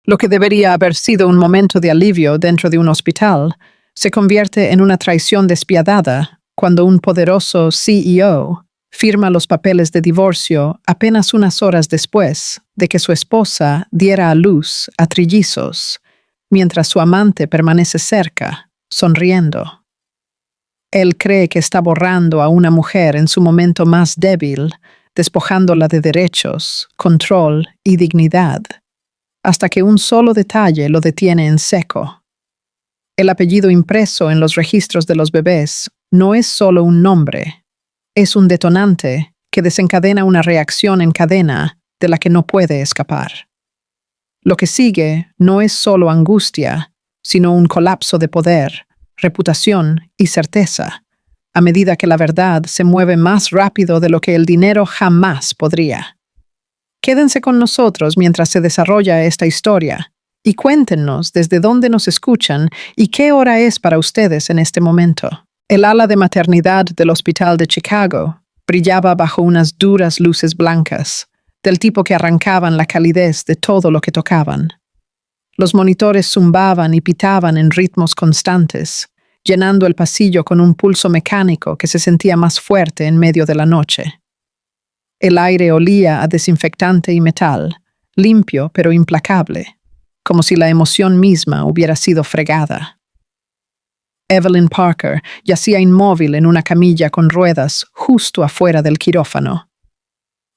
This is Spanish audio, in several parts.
Lo que debería haber sido un momento de alivio dentro de un hospital se convierte en una traición despiadada cuando un poderoso CEO firma los papeles de divorcio apenas unas horas después de que su esposa diera a luz a trillizos, mientras su amante permanece cerca, sonriendo. Él cree que está borrando a una mujer en su momento más débil, despojándola de derechos, control y dignidad, hasta que un solo detalle lo detiene en seco. El apellido impreso en los registros de los bebés no es solo un nombre, es un detonante que desencadena una reacción en cadena de la que no puede escapar. Lo que sigue no es solo angustia, sino un colapso de poder, reputación y certeza, a medida que la verdad se mueve más rápido de lo que el dinero jamás podría. Quédense con nosotros mientras se desarrolla esta historia y cuéntenos desde dónde nos escuchan y qué hora es para ustedes en este momento. El ala de maternidad del Hospital de Chicago brillaba bajo unas duras luces blancas, del tipo que arrancaban la calidez de todo lo que tocaban. Los monitores zumbaban y pitaban en ritmos constantes, llenando el pasillo con un pulso mecánico que se sentía más fuerte en medio de la noche. El aire olía a desinfectante y metal, limpio pero implacable, como si la emoción misma hubiera sido fregada. Evelyn Parker yacía inmóvil en una camilla con ruedas justo afuera del quirófano.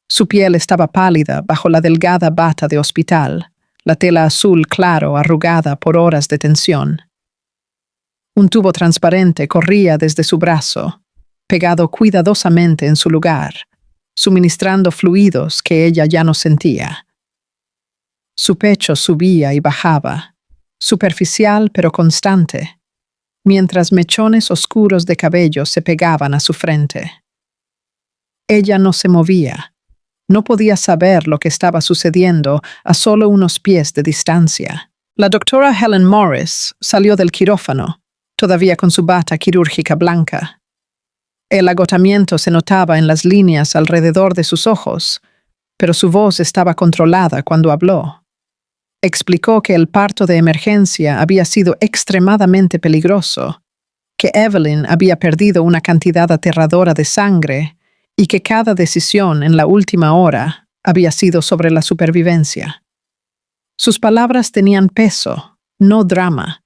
Su piel estaba pálida bajo la delgada bata de hospital, la tela azul claro arrugada por horas de tensión. Un tubo transparente corría desde su brazo, pegado cuidadosamente en su lugar, suministrando fluidos que ella ya no sentía. Su pecho subía y bajaba, superficial pero constante, mientras mechones oscuros de cabello se pegaban a su frente. Ella no se movía. No podía saber lo que estaba sucediendo a solo unos pies de distancia. La doctora Helen Morris salió del quirófano, todavía con su bata quirúrgica blanca. El agotamiento se notaba en las líneas alrededor de sus ojos, pero su voz estaba controlada cuando habló. Explicó que el parto de emergencia había sido extremadamente peligroso, que Evelyn había perdido una cantidad aterradora de sangre y que cada decisión en la última hora había sido sobre la supervivencia. Sus palabras tenían peso, no drama,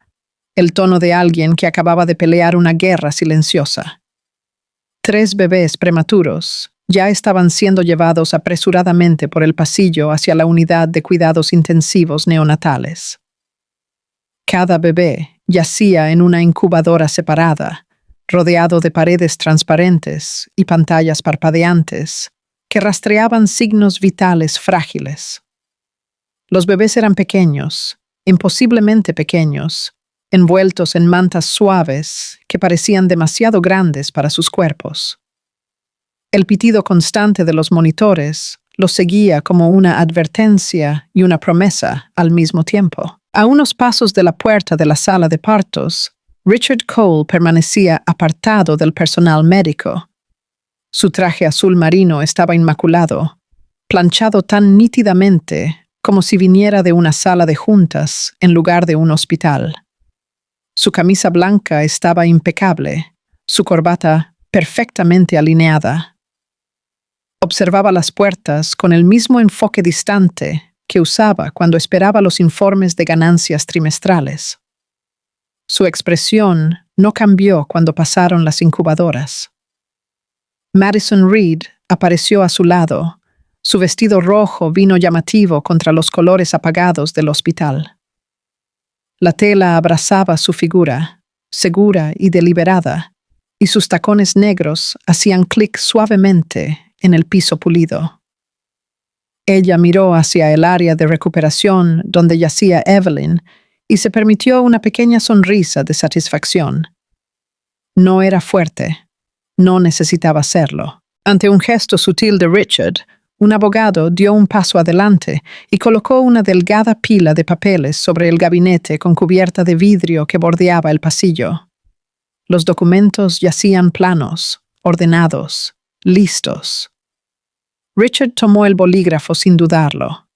el tono de alguien que acababa de pelear una guerra silenciosa. 3 bebés prematuros ya estaban siendo llevados apresuradamente por el pasillo hacia la unidad de cuidados intensivos neonatales. Cada bebé yacía en una incubadora separada, rodeado de paredes transparentes y pantallas parpadeantes que rastreaban signos vitales frágiles. Los bebés eran pequeños, imposiblemente pequeños, envueltos en mantas suaves que parecían demasiado grandes para sus cuerpos. El pitido constante de los monitores los seguía como una advertencia y una promesa al mismo tiempo. A unos pasos de la puerta de la sala de partos, Richard Cole permanecía apartado del personal médico. Su traje azul marino estaba inmaculado, planchado tan nítidamente como si viniera de una sala de juntas en lugar de un hospital. Su camisa blanca estaba impecable, su corbata perfectamente alineada. Observaba las puertas con el mismo enfoque distante que usaba cuando esperaba los informes de ganancias trimestrales. Su expresión no cambió cuando pasaron las incubadoras. Madison Reed apareció a su lado. Su vestido rojo vino llamativo contra los colores apagados del hospital. La tela abrazaba su figura, segura y deliberada, y sus tacones negros hacían clic suavemente en el piso pulido. Ella miró hacia el área de recuperación donde yacía Evelyn y se permitió una pequeña sonrisa de satisfacción. No era fuerte, no necesitaba serlo. Ante un gesto sutil de Richard, un abogado dio un paso adelante y colocó una delgada pila de papeles sobre el gabinete con cubierta de vidrio que bordeaba el pasillo. Los documentos yacían planos, ordenados, listos. Richard tomó el bolígrafo sin dudarlo.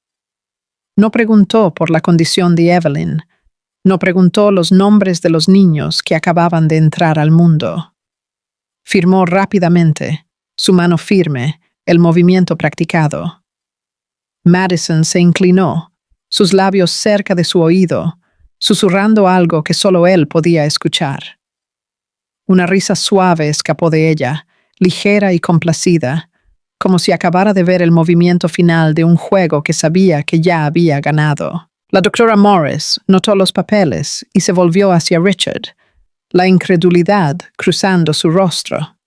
No preguntó por la condición de Evelyn. No preguntó los nombres de los niños que acababan de entrar al mundo. Firmó rápidamente, su mano firme, el movimiento practicado. Madison se inclinó, sus labios cerca de su oído, susurrando algo que solo él podía escuchar. Una risa suave escapó de ella, ligera y complacida, como si acabara de ver el movimiento final de un juego que sabía que ya había ganado. La doctora Morris notó los papeles y se volvió hacia Richard, la incredulidad cruzando su rostro.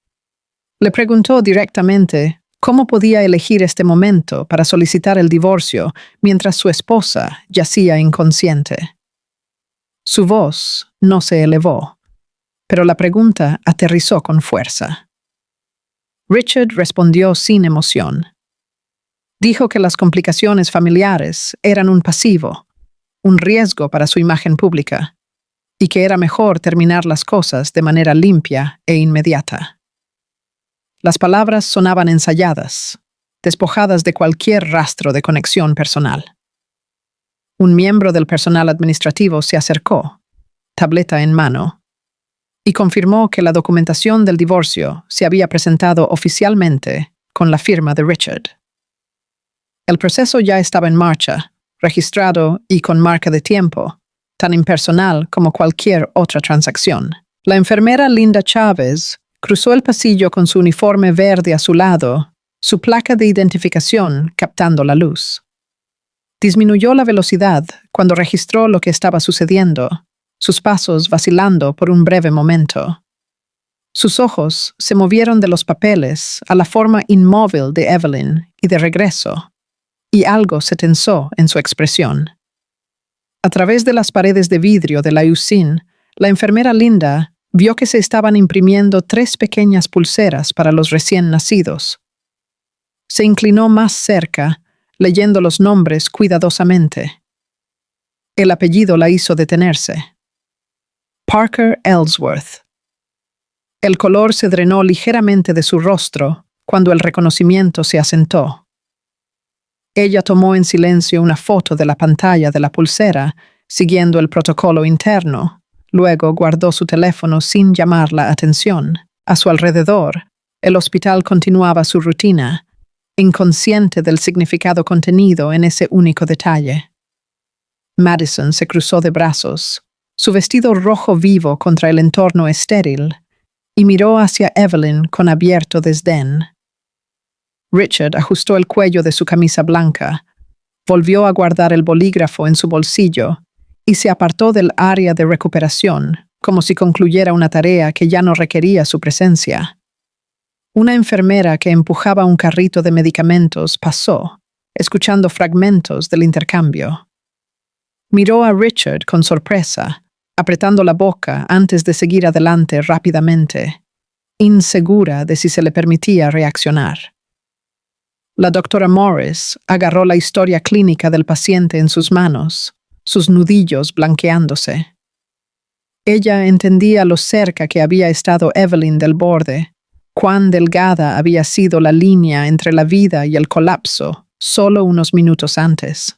Le preguntó directamente cómo podía elegir este momento para solicitar el divorcio mientras su esposa yacía inconsciente. Su voz no se elevó, pero la pregunta aterrizó con fuerza. Richard respondió sin emoción. Dijo que las complicaciones familiares eran un pasivo, un riesgo para su imagen pública, y que era mejor terminar las cosas de manera limpia e inmediata. Las palabras sonaban ensayadas, despojadas de cualquier rastro de conexión personal. Un miembro del personal administrativo se acercó, tableta en mano, y confirmó que la documentación del divorcio se había presentado oficialmente con la firma de Richard. El proceso ya estaba en marcha, registrado y con marca de tiempo, tan impersonal como cualquier otra transacción. La enfermera Linda Chávez cruzó el pasillo con su uniforme verde azulado, su placa de identificación captando la luz. Disminuyó la velocidad cuando registró lo que estaba sucediendo, sus pasos vacilando por un breve momento. Sus ojos se movieron de los papeles a la forma inmóvil de Evelyn y de regreso, y algo se tensó en su expresión. A través de las paredes de vidrio de la UCIN, la enfermera Linda vio que se estaban imprimiendo 3 pequeñas pulseras para los recién nacidos. Se inclinó más cerca, leyendo los nombres cuidadosamente. El apellido la hizo detenerse. Parker Ellsworth. El color se drenó ligeramente de su rostro cuando el reconocimiento se asentó. Ella tomó en silencio una foto de la pantalla de la pulsera, siguiendo el protocolo interno. Luego guardó su teléfono sin llamar la atención. A su alrededor, el hospital continuaba su rutina, inconsciente del significado contenido en ese único detalle. Madison se cruzó de brazos, su vestido rojo vivo contra el entorno estéril, y miró hacia Evelyn con abierto desdén. Richard ajustó el cuello de su camisa blanca, volvió a guardar el bolígrafo en su bolsillo y se apartó del área de recuperación, como si concluyera una tarea que ya no requería su presencia. Una enfermera que empujaba un carrito de medicamentos pasó, escuchando fragmentos del intercambio. Miró a Richard con sorpresa, apretando la boca antes de seguir adelante rápidamente, insegura de si se le permitía reaccionar. La doctora Morris agarró la historia clínica del paciente en sus manos, sus nudillos blanqueándose. Ella entendía lo cerca que había estado Evelyn del borde, cuán delgada había sido la línea entre la vida y el colapso solo unos minutos antes.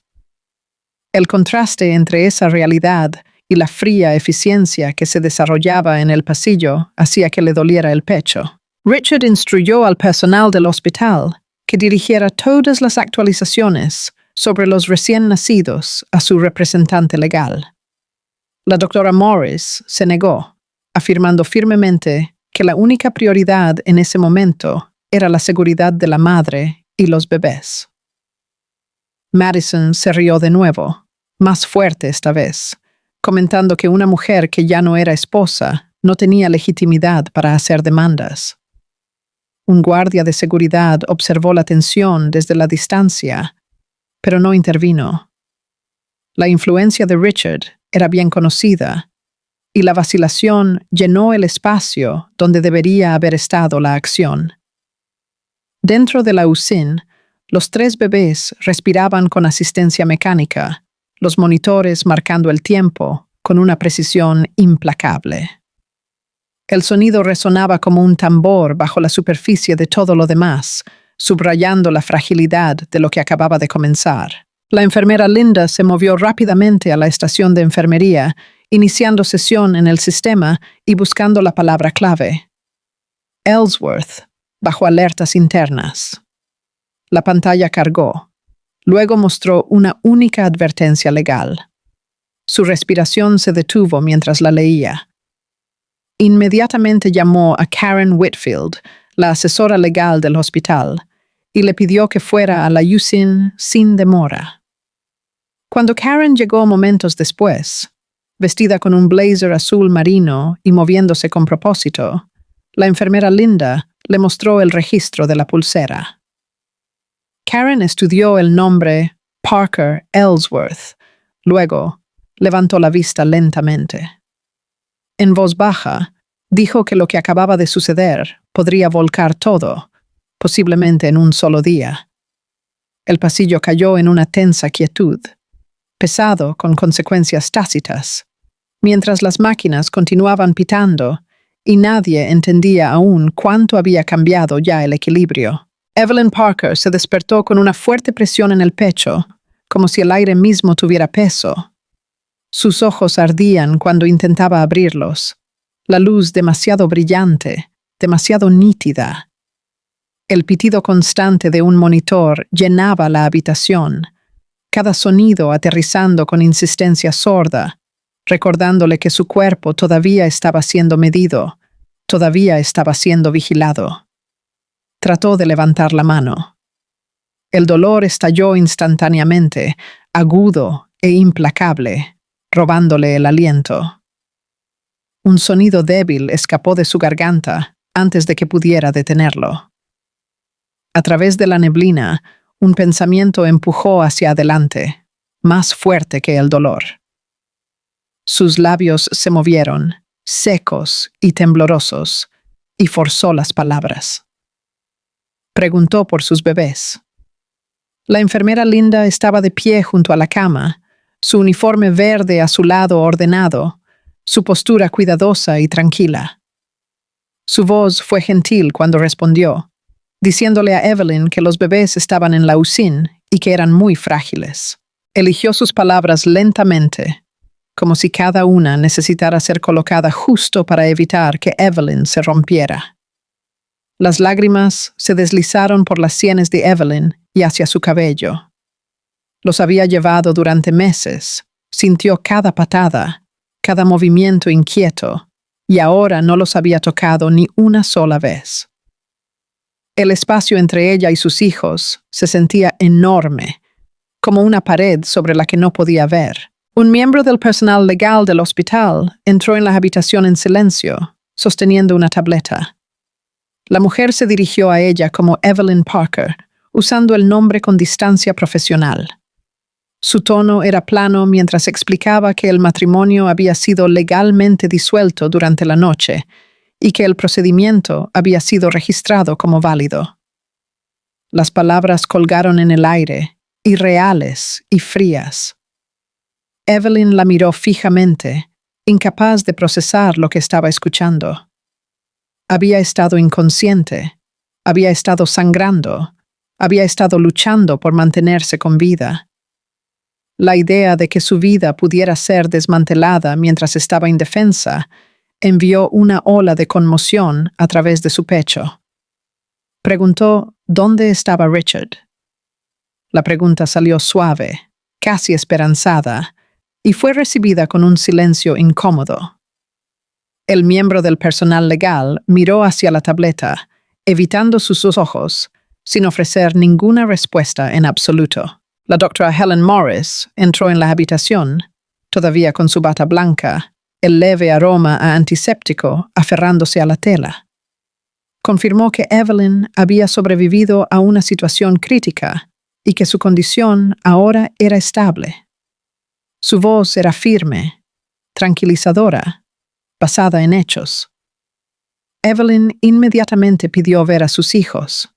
El contraste entre esa realidad y la fría eficiencia que se desarrollaba en el pasillo hacía que le doliera el pecho. Richard instruyó al personal del hospital que dirigiera todas las actualizaciones sobre los recién nacidos a su representante legal. La doctora Morris se negó, afirmando firmemente que la única prioridad en ese momento era la seguridad de la madre y los bebés. Madison se rió de nuevo, más fuerte esta vez, comentando que una mujer que ya no era esposa no tenía legitimidad para hacer demandas. Un guardia de seguridad observó la tensión desde la distancia, pero no intervino. La influencia de Richard era bien conocida, y la vacilación llenó el espacio donde debería haber estado la acción. Dentro de la UCIN, los 3 bebés respiraban con asistencia mecánica, los monitores marcando el tiempo con una precisión implacable. El sonido resonaba como un tambor bajo la superficie de todo lo demás, subrayando la fragilidad de lo que acababa de comenzar. La enfermera Linda se movió rápidamente a la estación de enfermería, iniciando sesión en el sistema y buscando la palabra clave. Ellsworth, bajo alertas internas. La pantalla cargó. Luego mostró una única advertencia legal. Su respiración se detuvo mientras la leía. Inmediatamente llamó a Karen Whitfield, la asesora legal del hospital, y le pidió que fuera a la USIN sin demora. Cuando Karen llegó momentos después, vestida con un blazer azul marino y moviéndose con propósito, la enfermera Linda le mostró el registro de la pulsera. Karen estudió el nombre Parker Ellsworth. Luego, levantó la vista lentamente. En voz baja, dijo que lo que acababa de suceder podría volcar todo, posiblemente en un solo día. El pasillo cayó en una tensa quietud, pesado con consecuencias tácitas, mientras las máquinas continuaban pitando y nadie entendía aún cuánto había cambiado ya el equilibrio. Evelyn Parker se despertó con una fuerte presión en el pecho, como si el aire mismo tuviera peso. Sus ojos ardían cuando intentaba abrirlos, la luz demasiado brillante, demasiado nítida. El pitido constante de un monitor llenaba la habitación, cada sonido aterrizando con insistencia sorda, recordándole que su cuerpo todavía estaba siendo medido, todavía estaba siendo vigilado. Trató de levantar la mano. El dolor estalló instantáneamente, agudo e implacable, robándole el aliento. Un sonido débil escapó de su garganta antes de que pudiera detenerlo. A través de la neblina, un pensamiento empujó hacia adelante, más fuerte que el dolor. Sus labios se movieron, secos y temblorosos, y forzó las palabras. Preguntó por sus bebés. La enfermera Linda estaba de pie junto a la cama, su uniforme verde a su lado ordenado, su postura cuidadosa y tranquila. Su voz fue gentil cuando respondió, diciéndole a Evelyn que los bebés estaban en la USIN y que eran muy frágiles. Eligió sus palabras lentamente, como si cada una necesitara ser colocada justo para evitar que Evelyn se rompiera. Las lágrimas se deslizaron por las sienes de Evelyn y hacia su cabello. Los había llevado durante meses, sintió cada patada, cada movimiento inquieto, y ahora no los había tocado ni una sola vez. El espacio entre ella y sus hijos se sentía enorme, como una pared sobre la que no podía ver. Un miembro del personal legal del hospital entró en la habitación en silencio, sosteniendo una tableta. La mujer se dirigió a ella como Evelyn Parker, usando el nombre con distancia profesional. Su tono era plano mientras explicaba que el matrimonio había sido legalmente disuelto durante la noche y que el procedimiento había sido registrado como válido. Las palabras colgaron en el aire, irreales y frías. Evelyn la miró fijamente, incapaz de procesar lo que estaba escuchando. Había estado inconsciente, había estado sangrando, había estado luchando por mantenerse con vida. La idea de que su vida pudiera ser desmantelada mientras estaba indefensa envió una ola de conmoción a través de su pecho. Preguntó dónde estaba Richard. La pregunta salió suave, casi esperanzada, y fue recibida con un silencio incómodo. El miembro del personal legal miró hacia la tableta, evitando sus ojos, sin ofrecer ninguna respuesta en absoluto. La doctora Helen Morris entró en la habitación, todavía con su bata blanca, el leve aroma a antiséptico aferrándose a la tela. Confirmó que Evelyn había sobrevivido a una situación crítica y que su condición ahora era estable. Su voz era firme, tranquilizadora, basada en hechos. Evelyn inmediatamente pidió ver a sus hijos.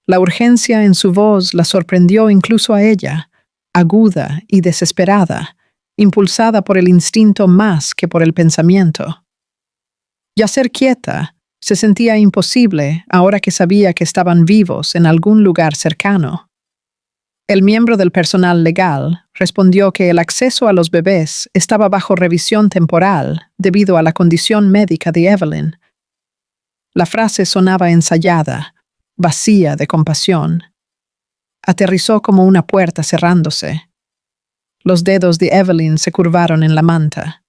La urgencia en su voz la sorprendió incluso a ella, aguda y desesperada, impulsada por el instinto más que por el pensamiento. Yacer quieta se sentía imposible ahora que sabía que estaban vivos en algún lugar cercano. El miembro del personal legal respondió que el acceso a los bebés estaba bajo revisión temporal debido a la condición médica de Evelyn. La frase sonaba ensayada, vacía de compasión. Aterrizó como una puerta cerrándose. Los dedos de Evelyn se curvaron en la manta.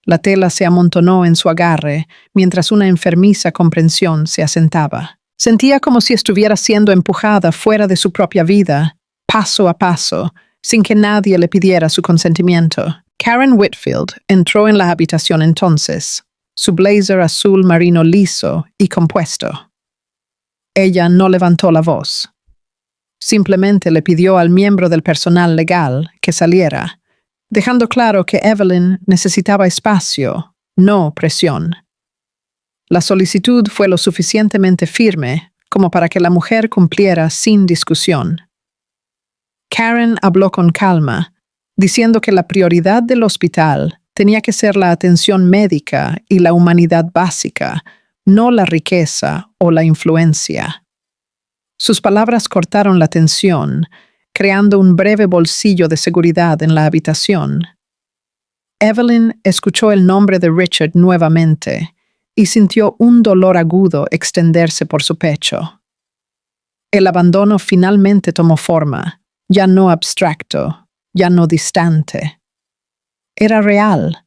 La tela se amontonó en su agarre mientras una enfermiza comprensión se asentaba. Sentía como si estuviera siendo empujada fuera de su propia vida, paso a paso, sin que nadie le pidiera su consentimiento. Karen Whitfield entró en la habitación entonces, su blazer azul marino liso y compuesto. Ella no levantó la voz. Simplemente le pidió al miembro del personal legal que saliera, dejando claro que Evelyn necesitaba espacio, no presión. La solicitud fue lo suficientemente firme como para que la mujer cumpliera sin discusión. Karen habló con calma, diciendo que la prioridad del hospital tenía que ser la atención médica y la humanidad básica, no la riqueza o la influencia. Sus palabras cortaron la tensión, creando un breve bolsillo de seguridad en la habitación. Evelyn escuchó el nombre de Richard nuevamente y sintió un dolor agudo extenderse por su pecho. El abandono finalmente tomó forma, ya no abstracto, ya no distante. Era real,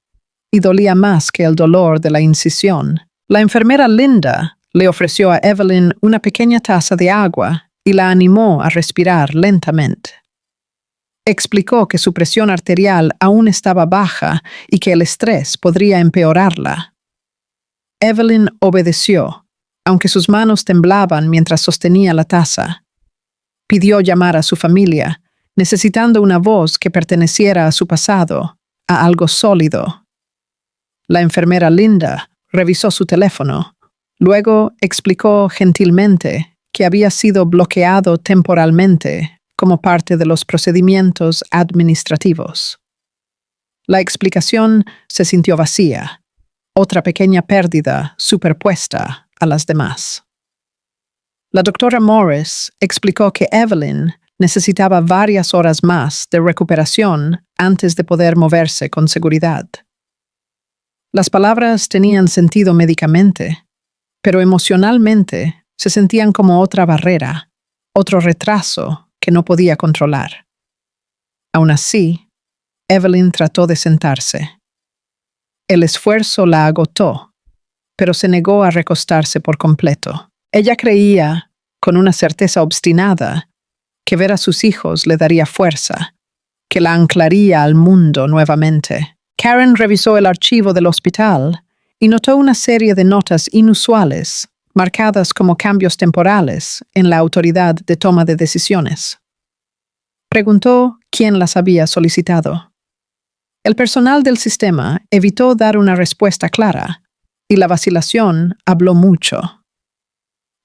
y dolía más que el dolor de la incisión. La enfermera Linda le ofreció a Evelyn una pequeña taza de agua y la animó a respirar lentamente. Explicó que su presión arterial aún estaba baja y que el estrés podría empeorarla. Evelyn obedeció, aunque sus manos temblaban mientras sostenía la taza. Pidió llamar a su familia, necesitando una voz que perteneciera a su pasado, a algo sólido. La enfermera Linda revisó su teléfono. Luego explicó gentilmente que había sido bloqueado temporalmente como parte de los procedimientos administrativos. La explicación se sintió vacía, otra pequeña pérdida superpuesta a las demás. La doctora Morris explicó que Evelyn necesitaba varias horas más de recuperación antes de poder moverse con seguridad. Las palabras tenían sentido médicamente, pero emocionalmente se sentían como otra barrera, otro retraso que no podía controlar. Aún así, Evelyn trató de sentarse. El esfuerzo la agotó, pero se negó a recostarse por completo. Ella creía, con una certeza obstinada, que ver a sus hijos le daría fuerza, que la anclaría al mundo nuevamente. Karen revisó el archivo del hospital y notó una serie de notas inusuales, marcadas como cambios temporales en la autoridad de toma de decisiones. Preguntó quién las había solicitado. El personal del sistema evitó dar una respuesta clara, y la vacilación habló mucho.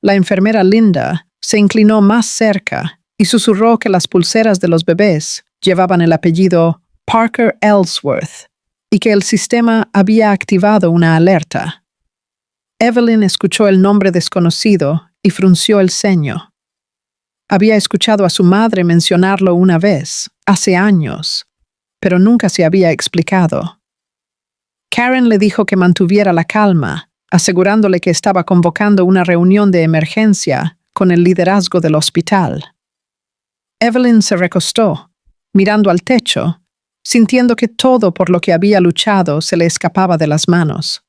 La enfermera Linda se inclinó más cerca y susurró que las pulseras de los bebés llevaban el apellido Parker Ellsworth y que el sistema había activado una alerta. Evelyn escuchó el nombre desconocido y frunció el ceño. Había escuchado a su madre mencionarlo una vez, hace años, pero nunca se había explicado. Karen le dijo que mantuviera la calma, asegurándole que estaba convocando una reunión de emergencia con el liderazgo del hospital. Evelyn se recostó, mirando al techo, sintiendo que todo por lo que había luchado se le escapaba de las manos.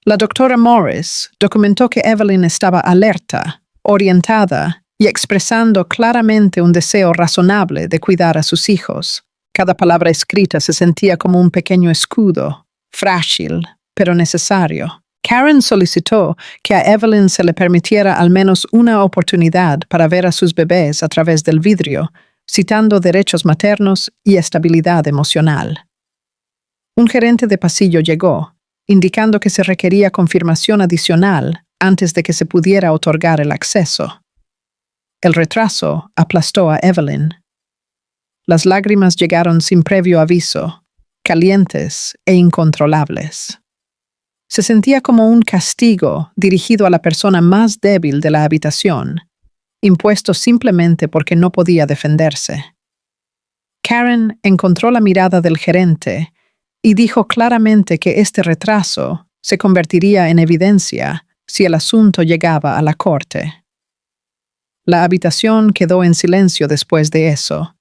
La doctora Morris documentó que Evelyn estaba alerta, orientada y expresando claramente un deseo razonable de cuidar a sus hijos. Cada palabra escrita se sentía como un pequeño escudo, frágil, pero necesario. Karen solicitó que a Evelyn se le permitiera al menos una oportunidad para ver a sus bebés a través del vidrio, citando derechos maternos y estabilidad emocional. Un gerente de pasillo llegó, indicando que se requería confirmación adicional antes de que se pudiera otorgar el acceso. El retraso aplastó a Evelyn. Las lágrimas llegaron sin previo aviso, calientes e incontrolables. Se sentía como un castigo dirigido a la persona más débil de la habitación, impuesto simplemente porque no podía defenderse. Karen encontró la mirada del gerente y dijo claramente que este retraso se convertiría en evidencia si el asunto llegaba a la corte. La habitación quedó en silencio después de eso,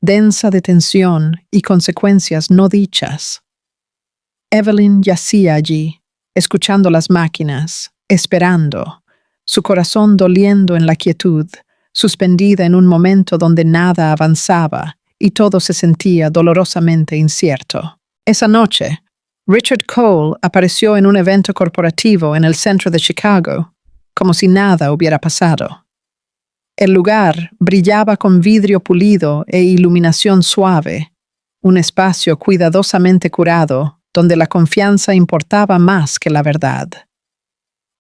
densa de tensión y consecuencias no dichas. Evelyn yacía allí, escuchando las máquinas, esperando, su corazón doliendo en la quietud, suspendida en un momento donde nada avanzaba y todo se sentía dolorosamente incierto. Esa noche, Richard Cole apareció en un evento corporativo en el centro de Chicago, como si nada hubiera pasado. El lugar brillaba con vidrio pulido e iluminación suave, un espacio cuidadosamente curado donde la confianza importaba más que la verdad.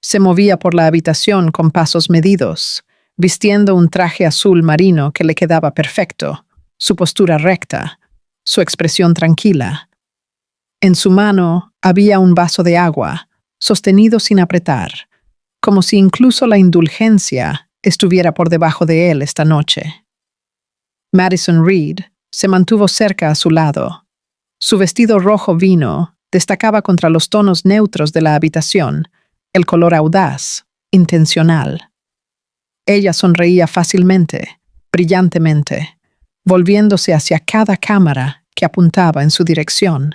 Se movía por la habitación con pasos medidos, vistiendo un traje azul marino que le quedaba perfecto, su postura recta, su expresión tranquila. En su mano había un vaso de agua, sostenido sin apretar, como si incluso la indulgencia estuviera por debajo de él esta noche. Madison Reed se mantuvo cerca a su lado. Su vestido rojo vino destacaba contra los tonos neutros de la habitación, el color audaz, intencional. Ella sonreía fácilmente, brillantemente, volviéndose hacia cada cámara que apuntaba en su dirección.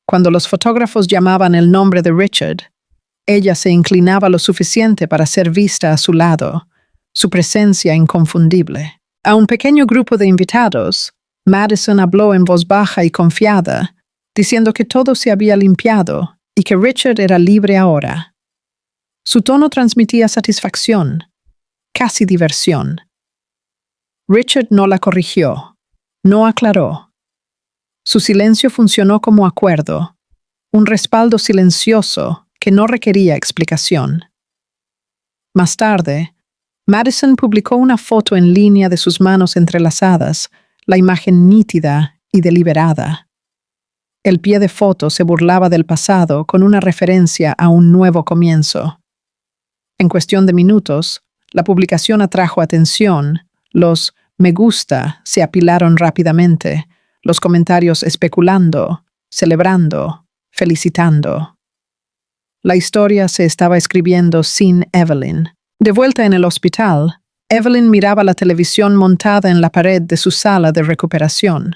Cuando los fotógrafos llamaban el nombre de Richard, ella se inclinaba lo suficiente para ser vista a su lado, su presencia inconfundible. A un pequeño grupo de invitados, Madison habló en voz baja y confiada, diciendo que todo se había limpiado y que Richard era libre ahora. Su tono transmitía satisfacción, casi diversión. Richard no la corrigió, no aclaró. Su silencio funcionó como acuerdo, un respaldo silencioso que no requería explicación. Más tarde, Madison publicó una foto en línea de sus manos entrelazadas, la imagen nítida y deliberada. El pie de foto se burlaba del pasado con una referencia a un nuevo comienzo. En cuestión de minutos, la publicación atrajo atención, los me gusta se apilaron rápidamente, los comentarios especulando, celebrando, felicitando. La historia se estaba escribiendo sin Evelyn. De vuelta en el hospital, Evelyn miraba la televisión montada en la pared de su sala de recuperación.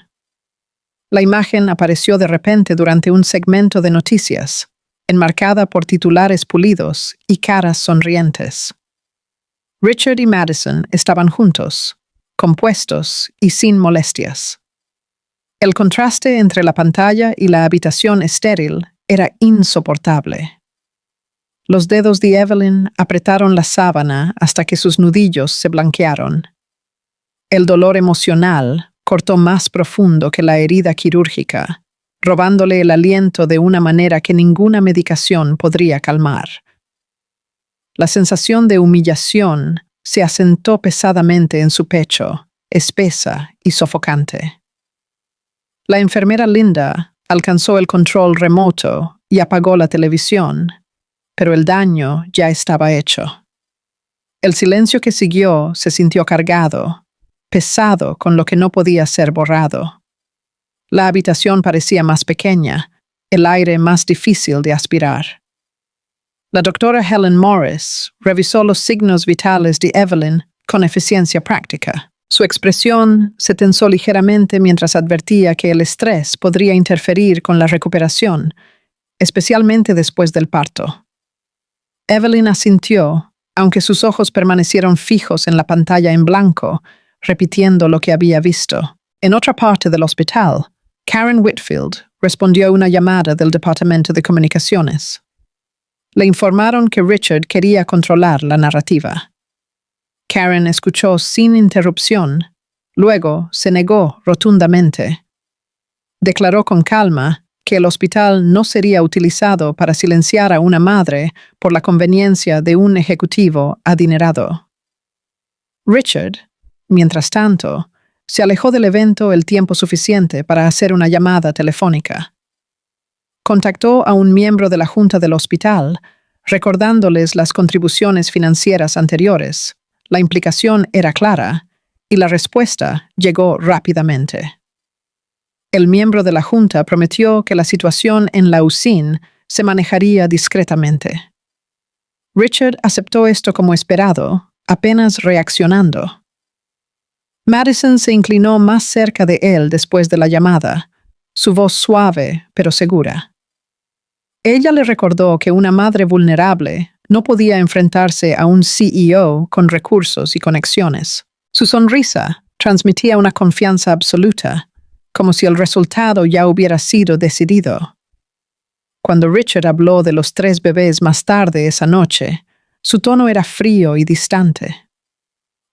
La imagen apareció de repente durante un segmento de noticias, enmarcada por titulares pulidos y caras sonrientes. Richard y Madison estaban juntos, compuestos y sin molestias. El contraste entre la pantalla y la habitación estéril era insoportable. Los dedos de Evelyn apretaron la sábana hasta que sus nudillos se blanquearon. El dolor emocional cortó más profundo que la herida quirúrgica, robándole el aliento de una manera que ninguna medicación podría calmar. La sensación de humillación se asentó pesadamente en su pecho, espesa y sofocante. La enfermera Linda alcanzó el control remoto y apagó la televisión, pero el daño ya estaba hecho. El silencio que siguió se sintió cargado, pesado con lo que no podía ser borrado. La habitación parecía más pequeña, el aire más difícil de aspirar. La doctora Helen Morris revisó los signos vitales de Evelyn con eficiencia práctica. Su expresión se tensó ligeramente mientras advertía que el estrés podría interferir con la recuperación, especialmente después del parto. Evelyn asintió, aunque sus ojos permanecieron fijos en la pantalla en blanco, repitiendo lo que había visto. En otra parte del hospital, Karen Whitfield respondió a una llamada del Departamento de Comunicaciones. Le informaron que Richard quería controlar la narrativa. Karen escuchó sin interrupción, luego se negó rotundamente. Declaró con calma que el hospital no sería utilizado para silenciar a una madre por la conveniencia de un ejecutivo adinerado. Richard, mientras tanto, se alejó del evento el tiempo suficiente para hacer una llamada telefónica. Contactó a un miembro de la junta del hospital, recordándoles las contribuciones financieras anteriores, La implicación era clara y la respuesta llegó rápidamente. El miembro de la Junta prometió que la situación en la USIN se manejaría discretamente. Richard aceptó esto como esperado, apenas reaccionando. Madison se inclinó más cerca de él después de la llamada, su voz suave pero segura. Ella le recordó que una madre vulnerable no podía enfrentarse a un CEO con recursos y conexiones. Su sonrisa transmitía una confianza absoluta, como si el resultado ya hubiera sido decidido. Cuando Richard habló de los 3 bebés más tarde esa noche, su tono era frío y distante.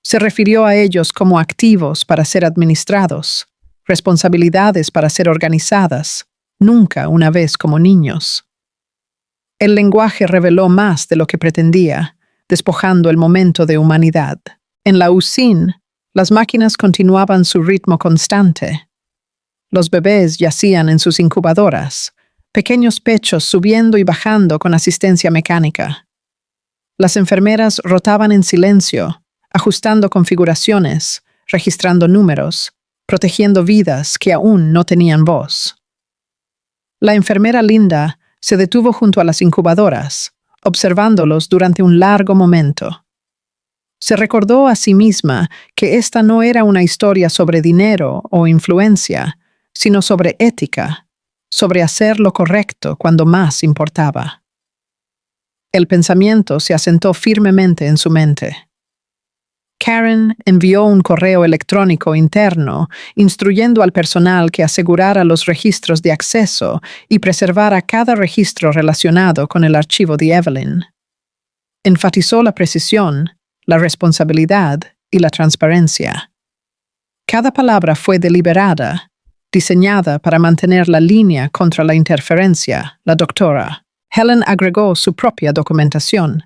Se refirió a ellos como activos para ser administrados, responsabilidades para ser organizadas, nunca una vez como niños. El lenguaje reveló más de lo que pretendía, despojando el momento de humanidad. En la USIN, las máquinas continuaban su ritmo constante. Los bebés yacían en sus incubadoras, pequeños pechos subiendo y bajando con asistencia mecánica. Las enfermeras rotaban en silencio, ajustando configuraciones, registrando números, protegiendo vidas que aún no tenían voz. La enfermera Linda se detuvo junto a las incubadoras, observándolos durante un largo momento. Se recordó a sí misma que esta no era una historia sobre dinero o influencia, sino sobre ética, sobre hacer lo correcto cuando más importaba. El pensamiento se asentó firmemente en su mente. Karen envió un correo electrónico interno instruyendo al personal que asegurara los registros de acceso y preservara cada registro relacionado con el archivo de Evelyn. Enfatizó la precisión, la responsabilidad y la transparencia. Cada palabra fue deliberada, diseñada para mantener la línea contra la interferencia. La doctora Helen agregó su propia documentación,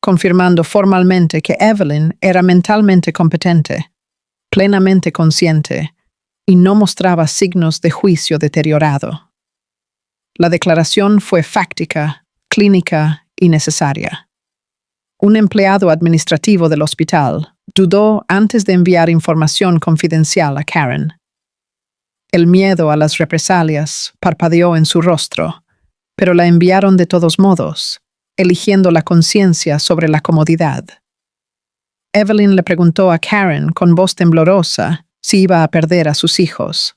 confirmando formalmente que Evelyn era mentalmente competente, plenamente consciente, y no mostraba signos de juicio deteriorado. La declaración fue fáctica, clínica y necesaria. Un empleado administrativo del hospital dudó antes de enviar información confidencial a Karen. El miedo a las represalias parpadeó en su rostro, pero la enviaron de todos modos, eligiendo la conciencia sobre la comodidad. Evelyn le preguntó a Karen con voz temblorosa si iba a perder a sus hijos.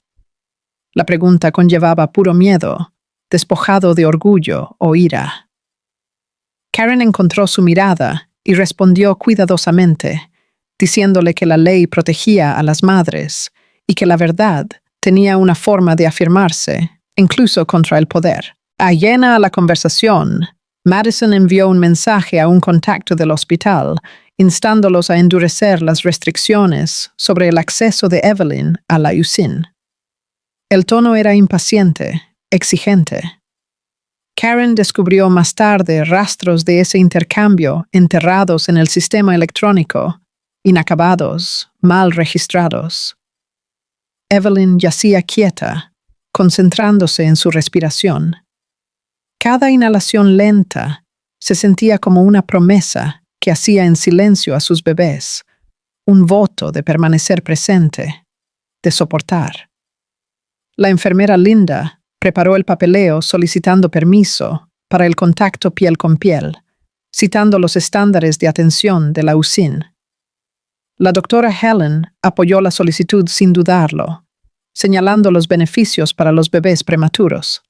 La pregunta conllevaba puro miedo, despojado de orgullo o ira. Karen encontró su mirada y respondió cuidadosamente, diciéndole que la ley protegía a las madres y que la verdad tenía una forma de afirmarse, incluso contra el poder. Ajena a la conversación, Madison envió un mensaje a un contacto del hospital, instándolos a endurecer las restricciones sobre el acceso de Evelyn a la USIN. El tono era impaciente, exigente. Karen descubrió más tarde rastros de ese intercambio enterrados en el sistema electrónico, inacabados, mal registrados. Evelyn yacía quieta, concentrándose en su respiración. Cada inhalación lenta se sentía como una promesa que hacía en silencio a sus bebés, un voto de permanecer presente, de soportar. La enfermera Linda preparó el papeleo solicitando permiso para el contacto piel con piel, citando los estándares de atención de la USIN. La doctora Helen apoyó la solicitud sin dudarlo, señalando los beneficios para los bebés prematuros.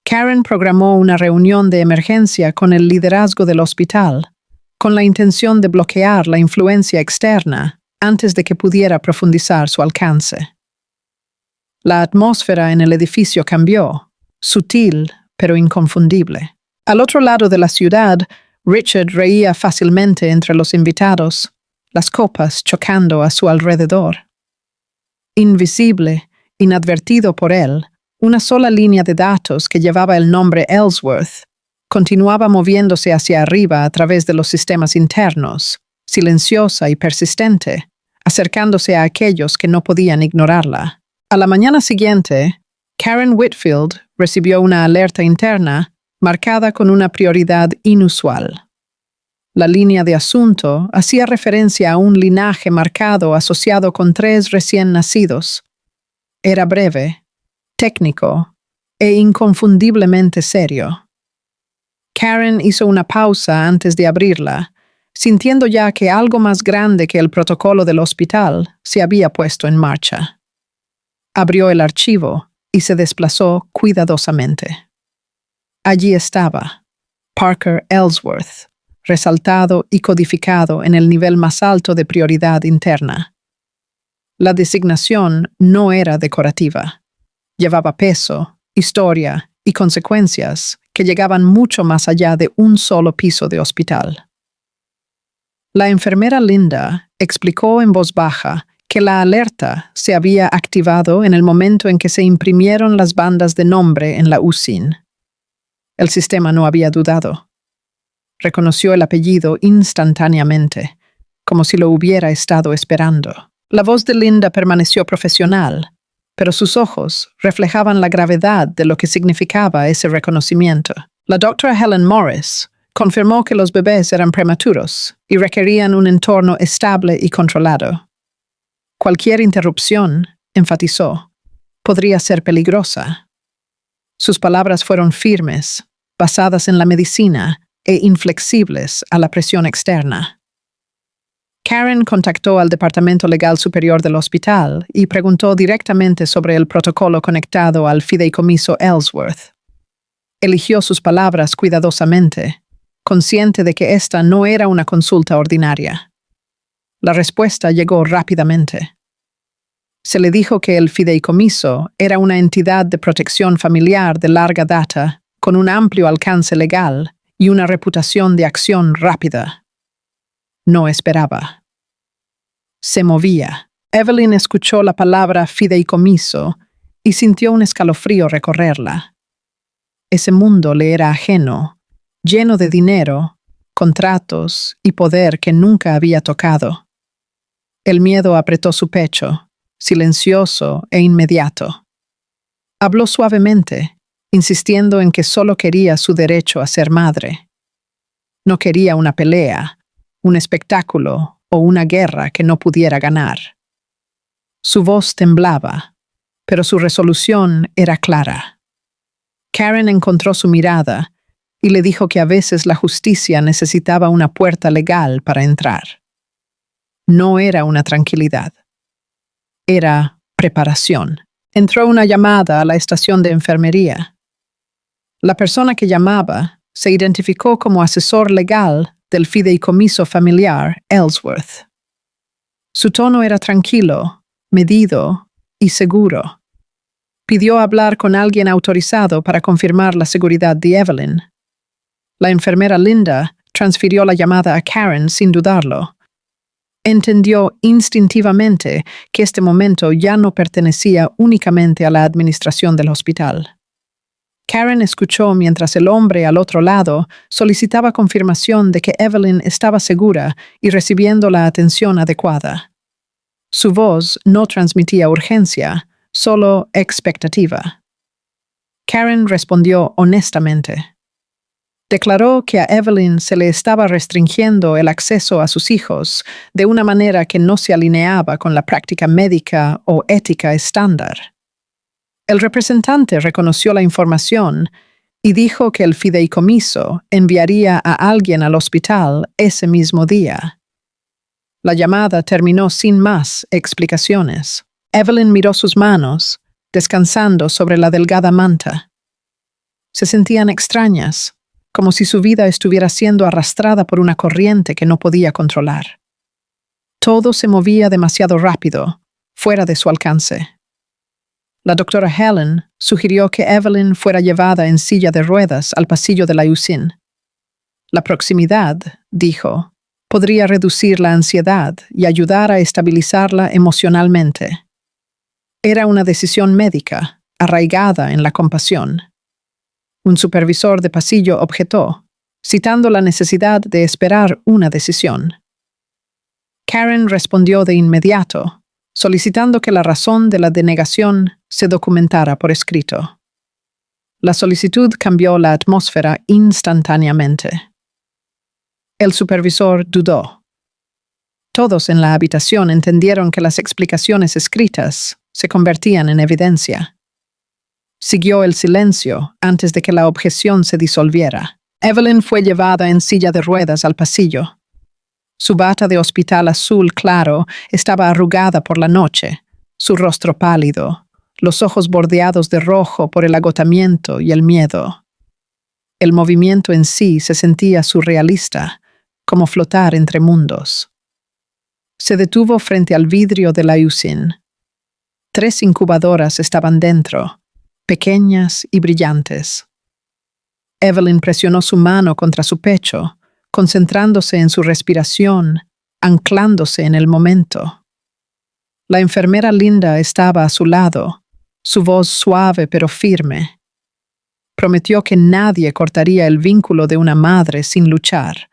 Karen programó una reunión de emergencia con el liderazgo del hospital, con la intención de bloquear la influencia externa antes de que pudiera profundizar su alcance. La atmósfera en el edificio cambió, sutil pero inconfundible. Al otro lado de la ciudad, Richard reía fácilmente entre los invitados, las copas chocando a su alrededor. Invisible, inadvertido por él, una sola línea de datos que llevaba el nombre Ellsworth continuaba moviéndose hacia arriba a través de los sistemas internos, silenciosa y persistente, acercándose a aquellos que no podían ignorarla. A la mañana siguiente, Karen Whitfield recibió una alerta interna marcada con una prioridad inusual. La línea de asunto hacía referencia a un linaje marcado asociado con 3 recién nacidos. Era breve, técnico e inconfundiblemente serio. Karen hizo una pausa antes de abrirla, sintiendo ya que algo más grande que el protocolo del hospital se había puesto en marcha. Abrió el archivo y se desplazó cuidadosamente. Allí estaba, Parker Ellsworth, resaltado y codificado en el nivel más alto de prioridad interna. La designación no era decorativa. Llevaba peso, historia y consecuencias que llegaban mucho más allá de un solo piso de hospital. La enfermera Linda explicó en voz baja que la alerta se había activado en el momento en que se imprimieron las bandas de nombre en la USIN. El sistema no había dudado. Reconoció el apellido instantáneamente, como si lo hubiera estado esperando. La voz de Linda permaneció profesional, pero sus ojos reflejaban la gravedad de lo que significaba ese reconocimiento. La doctora Helen Morris confirmó que los bebés eran prematuros y requerían un entorno estable y controlado. Cualquier interrupción, enfatizó, podría ser peligrosa. Sus palabras fueron firmes, basadas en la medicina e inflexibles a la presión externa. Karen contactó al Departamento Legal Superior del hospital y preguntó directamente sobre el protocolo conectado al fideicomiso Ellsworth. Eligió sus palabras cuidadosamente, consciente de que esta no era una consulta ordinaria. La respuesta llegó rápidamente. Se le dijo que el fideicomiso era una entidad de protección familiar de larga data, con un amplio alcance legal y una reputación de acción rápida. No esperaba. Se movía. Evelyn escuchó la palabra fideicomiso y sintió un escalofrío recorrerla. Ese mundo le era ajeno, lleno de dinero, contratos y poder que nunca había tocado. El miedo apretó su pecho, silencioso e inmediato. Habló suavemente, insistiendo en que solo quería su derecho a ser madre. No quería una pelea, un espectáculo o una guerra que no pudiera ganar. Su voz temblaba, pero su resolución era clara. Karen encontró su mirada y le dijo que a veces la justicia necesitaba una puerta legal para entrar. No era una tranquilidad. Era preparación. Entró una llamada a la estación de enfermería. La persona que llamaba se identificó como asesor legal del fideicomiso familiar Ellsworth. Su tono era tranquilo, medido y seguro. Pidió hablar con alguien autorizado para confirmar la seguridad de Evelyn. La enfermera Linda transfirió la llamada a Karen sin dudarlo. Entendió instintivamente que este momento ya no pertenecía únicamente a la administración del hospital. Karen escuchó mientras el hombre al otro lado solicitaba confirmación de que Evelyn estaba segura y recibiendo la atención adecuada. Su voz no transmitía urgencia, solo expectativa. Karen respondió honestamente. Declaró que a Evelyn se le estaba restringiendo el acceso a sus hijos de una manera que no se alineaba con la práctica médica o ética estándar. El representante reconoció la información y dijo que el fideicomiso enviaría a alguien al hospital ese mismo día. La llamada terminó sin más explicaciones. Evelyn miró sus manos, descansando sobre la delgada manta. Se sentían extrañas, como si su vida estuviera siendo arrastrada por una corriente que no podía controlar. Todo se movía demasiado rápido, fuera de su alcance. La doctora Helen sugirió que Evelyn fuera llevada en silla de ruedas al pasillo de la USIN. La proximidad, dijo, podría reducir la ansiedad y ayudar a estabilizarla emocionalmente. Era una decisión médica, arraigada en la compasión. Un supervisor de pasillo objetó, citando la necesidad de esperar una decisión. Karen respondió de inmediato, solicitando que la razón de la denegación se documentara por escrito. La solicitud cambió la atmósfera instantáneamente. El supervisor dudó. Todos en la habitación entendieron que las explicaciones escritas se convertían en evidencia. Siguió el silencio antes de que la objeción se disolviera. Evelyn fue llevada en silla de ruedas al pasillo. Su bata de hospital azul claro estaba arrugada por la noche, su rostro pálido, los ojos bordeados de rojo por el agotamiento y el miedo. El movimiento en sí se sentía surrealista, como flotar entre mundos. Se detuvo frente al vidrio de la USIN. 3 incubadoras estaban dentro, pequeñas y brillantes. Evelyn presionó su mano contra su pecho, concentrándose en su respiración, anclándose en el momento. La enfermera Linda estaba a su lado, su voz suave pero firme. Prometió que nadie cortaría el vínculo de una madre sin luchar.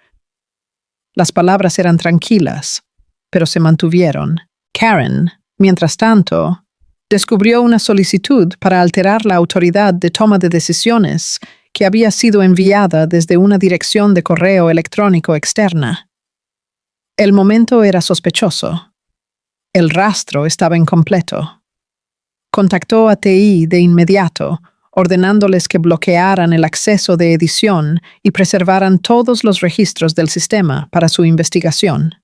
Las palabras eran tranquilas, pero se mantuvieron. Karen, mientras tanto, descubrió una solicitud para alterar la autoridad de toma de decisiones que había sido enviada desde una dirección de correo electrónico externa. El momento era sospechoso. El rastro estaba incompleto. Contactó a TI de inmediato, ordenándoles que bloquearan el acceso de edición y preservaran todos los registros del sistema para su investigación.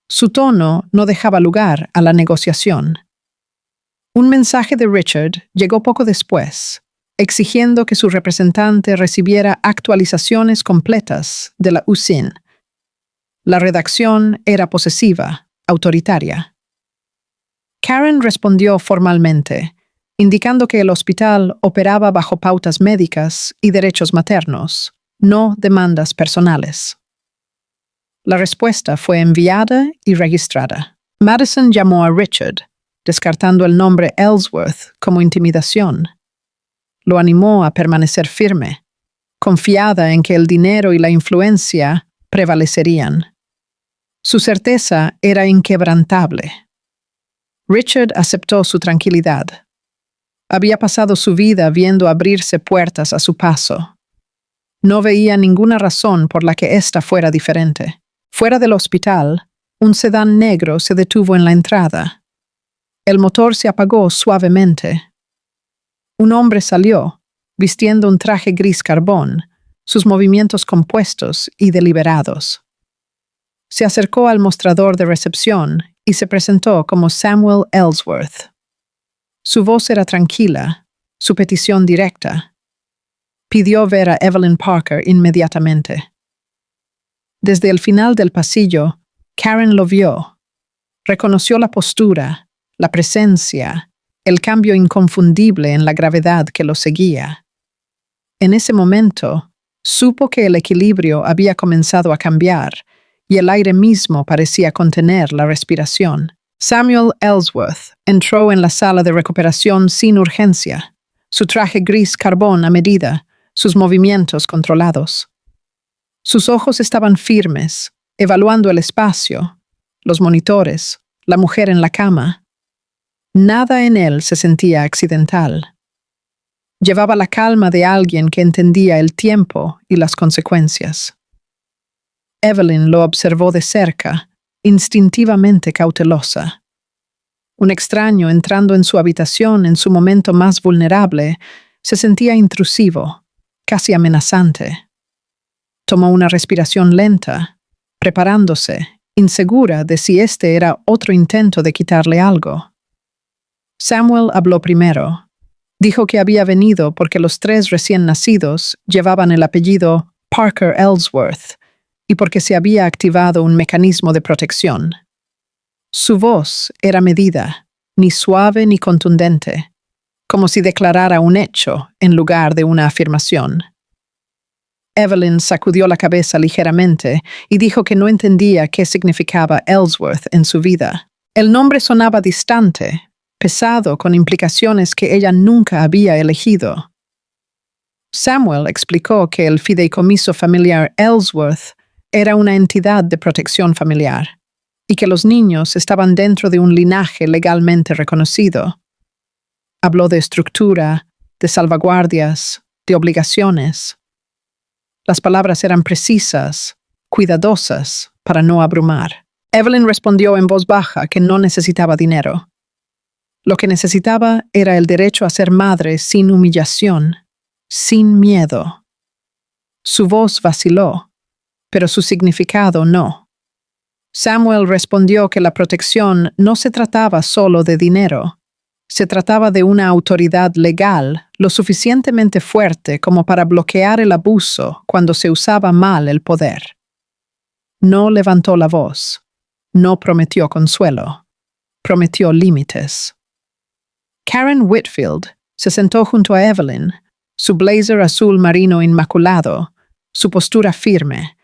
Su tono no dejaba lugar a la negociación. Un mensaje de Richard llegó poco después, exigiendo que su representante recibiera actualizaciones completas de la USIN. La redacción era posesiva, autoritaria. Karen respondió formalmente, indicando que el hospital operaba bajo pautas médicas y derechos maternos, no demandas personales. La respuesta fue enviada y registrada. Madison llamó a Richard, descartando el nombre Ellsworth como intimidación. Lo animó a permanecer firme, confiada en que el dinero y la influencia prevalecerían. Su certeza era inquebrantable. Richard aceptó su tranquilidad. Había pasado su vida viendo abrirse puertas a su paso. No veía ninguna razón por la que ésta fuera diferente. Fuera del hospital, un sedán negro se detuvo en la entrada. El motor se apagó suavemente. Un hombre salió, vistiendo un traje gris carbón, sus movimientos compuestos y deliberados. Se acercó al mostrador de recepción y se presentó como Samuel Ellsworth. Su voz era tranquila, su petición directa. Pidió ver a Evelyn Parker inmediatamente. Desde el final del pasillo, Karen lo vio. Reconoció la postura, la presencia, el cambio inconfundible en la gravedad que lo seguía. En ese momento, supo que el equilibrio había comenzado a cambiar y el aire mismo parecía contener la respiración. Samuel Ellsworth entró en la sala de recuperación sin urgencia, su traje gris carbón a medida, sus movimientos controlados. Sus ojos estaban firmes, evaluando el espacio, los monitores, la mujer en la cama. Nada en él se sentía accidental. Llevaba la calma de alguien que entendía el tiempo y las consecuencias. Evelyn lo observó de cerca, instintivamente cautelosa. Un extraño entrando en su habitación en su momento más vulnerable se sentía intrusivo, casi amenazante. Tomó una respiración lenta, preparándose, insegura de si este era otro intento de quitarle algo. Samuel habló primero. Dijo que había venido porque los 3 recién nacidos llevaban el apellido Parker Ellsworth y porque se había activado un mecanismo de protección. Su voz era medida, ni suave ni contundente, como si declarara un hecho en lugar de una afirmación. Evelyn sacudió la cabeza ligeramente y dijo que no entendía qué significaba Ellsworth en su vida. El nombre sonaba distante, pesado, con implicaciones que ella nunca había elegido. Samuel explicó que el fideicomiso familiar Ellsworth era una entidad de protección familiar y que los niños estaban dentro de un linaje legalmente reconocido. Habló de estructura, de salvaguardias, de obligaciones. Las palabras eran precisas, cuidadosas para no abrumar. Evelyn respondió en voz baja que no necesitaba dinero. Lo que necesitaba era el derecho a ser madre sin humillación, sin miedo. Su voz vaciló, pero su significado no. Samuel respondió que la protección no se trataba solo de dinero. Se trataba de una autoridad legal lo suficientemente fuerte como para bloquear el abuso cuando se usaba mal el poder. No levantó la voz. No prometió consuelo. Prometió límites. Karen Whitfield se sentó junto a Evelyn, su blazer azul marino inmaculado, su postura firme.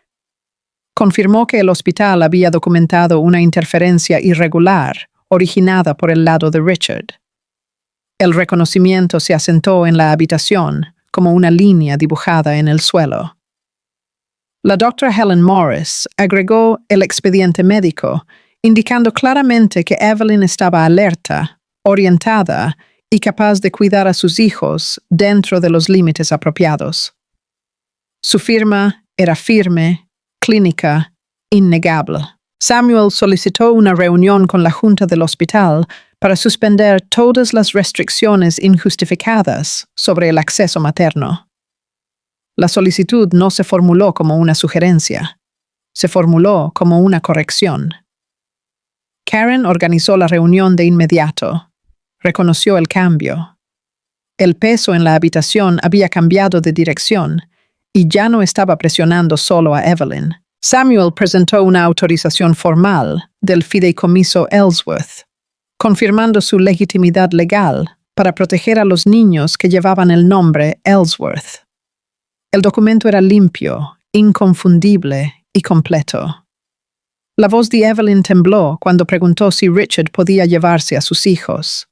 Confirmó que el hospital había documentado una interferencia irregular originada por el lado de Richard. El reconocimiento se asentó en la habitación como una línea dibujada en el suelo. La doctora Helen Morris agregó el expediente médico, indicando claramente que Evelyn estaba alerta, orientada y capaz de cuidar a sus hijos dentro de los límites apropiados. Su firma era firme, clínica, innegable. Samuel solicitó una reunión con la junta del hospital para suspender todas las restricciones injustificadas sobre el acceso materno. La solicitud no se formuló como una sugerencia, se formuló como una corrección. Karen organizó la reunión de inmediato. Reconoció el cambio. El peso en la habitación había cambiado de dirección y ya no estaba presionando solo a Evelyn. Samuel presentó una autorización formal del fideicomiso Ellsworth, confirmando su legitimidad legal para proteger a los niños que llevaban el nombre Ellsworth. El documento era limpio, inconfundible y completo. La voz de Evelyn tembló cuando preguntó si Richard podía llevarse a sus hijos.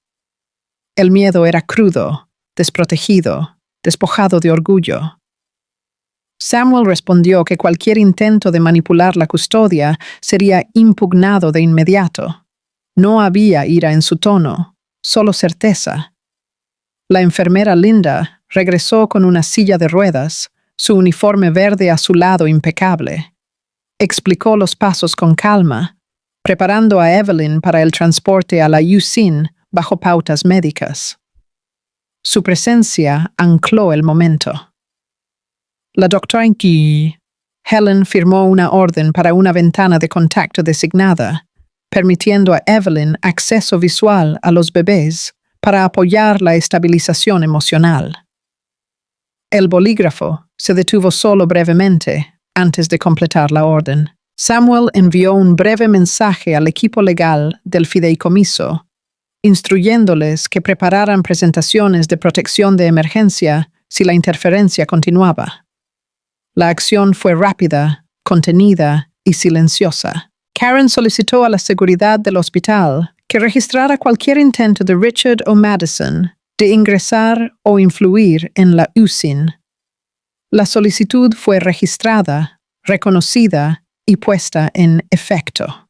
El miedo era crudo, desprotegido, despojado de orgullo. Samuel respondió que cualquier intento de manipular la custodia sería impugnado de inmediato. No había ira en su tono, solo certeza. La enfermera Linda regresó con una silla de ruedas, su uniforme verde azulado impecable. Explicó los pasos con calma, preparando a Evelyn para el transporte a la USIN bajo pautas médicas. Su presencia ancló el momento. La doctora Helen firmó una orden para una ventana de contacto designada, permitiendo a Evelyn acceso visual a los bebés para apoyar la estabilización emocional. El bolígrafo se detuvo solo brevemente antes de completar la orden. Samuel envió un breve mensaje al equipo legal del fideicomiso, instruyéndoles que prepararan presentaciones de protección de emergencia si la interferencia continuaba. La acción fue rápida, contenida y silenciosa. Karen solicitó a la seguridad del hospital que registrara cualquier intento de Richard o Madison de ingresar o influir en la USIN. La solicitud fue registrada, reconocida y puesta en efecto.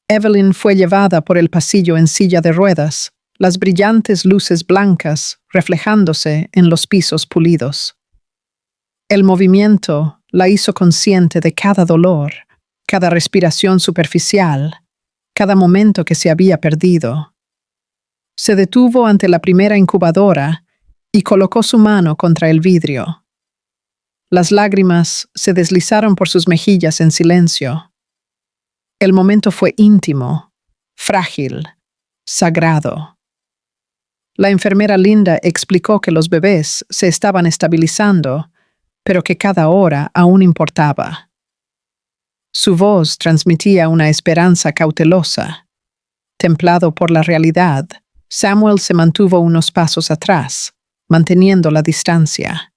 Evelyn fue llevada por el pasillo en silla de ruedas, las brillantes luces blancas reflejándose en los pisos pulidos. El movimiento la hizo consciente de cada dolor, cada respiración superficial, cada momento que se había perdido. Se detuvo ante la primera incubadora y colocó su mano contra el vidrio. Las lágrimas se deslizaron por sus mejillas en silencio. El momento fue íntimo, frágil, sagrado. La enfermera Linda explicó que los bebés se estaban estabilizando, pero que cada hora aún importaba. Su voz transmitía una esperanza cautelosa. Templado por la realidad, Samuel se mantuvo unos pasos atrás, manteniendo la distancia.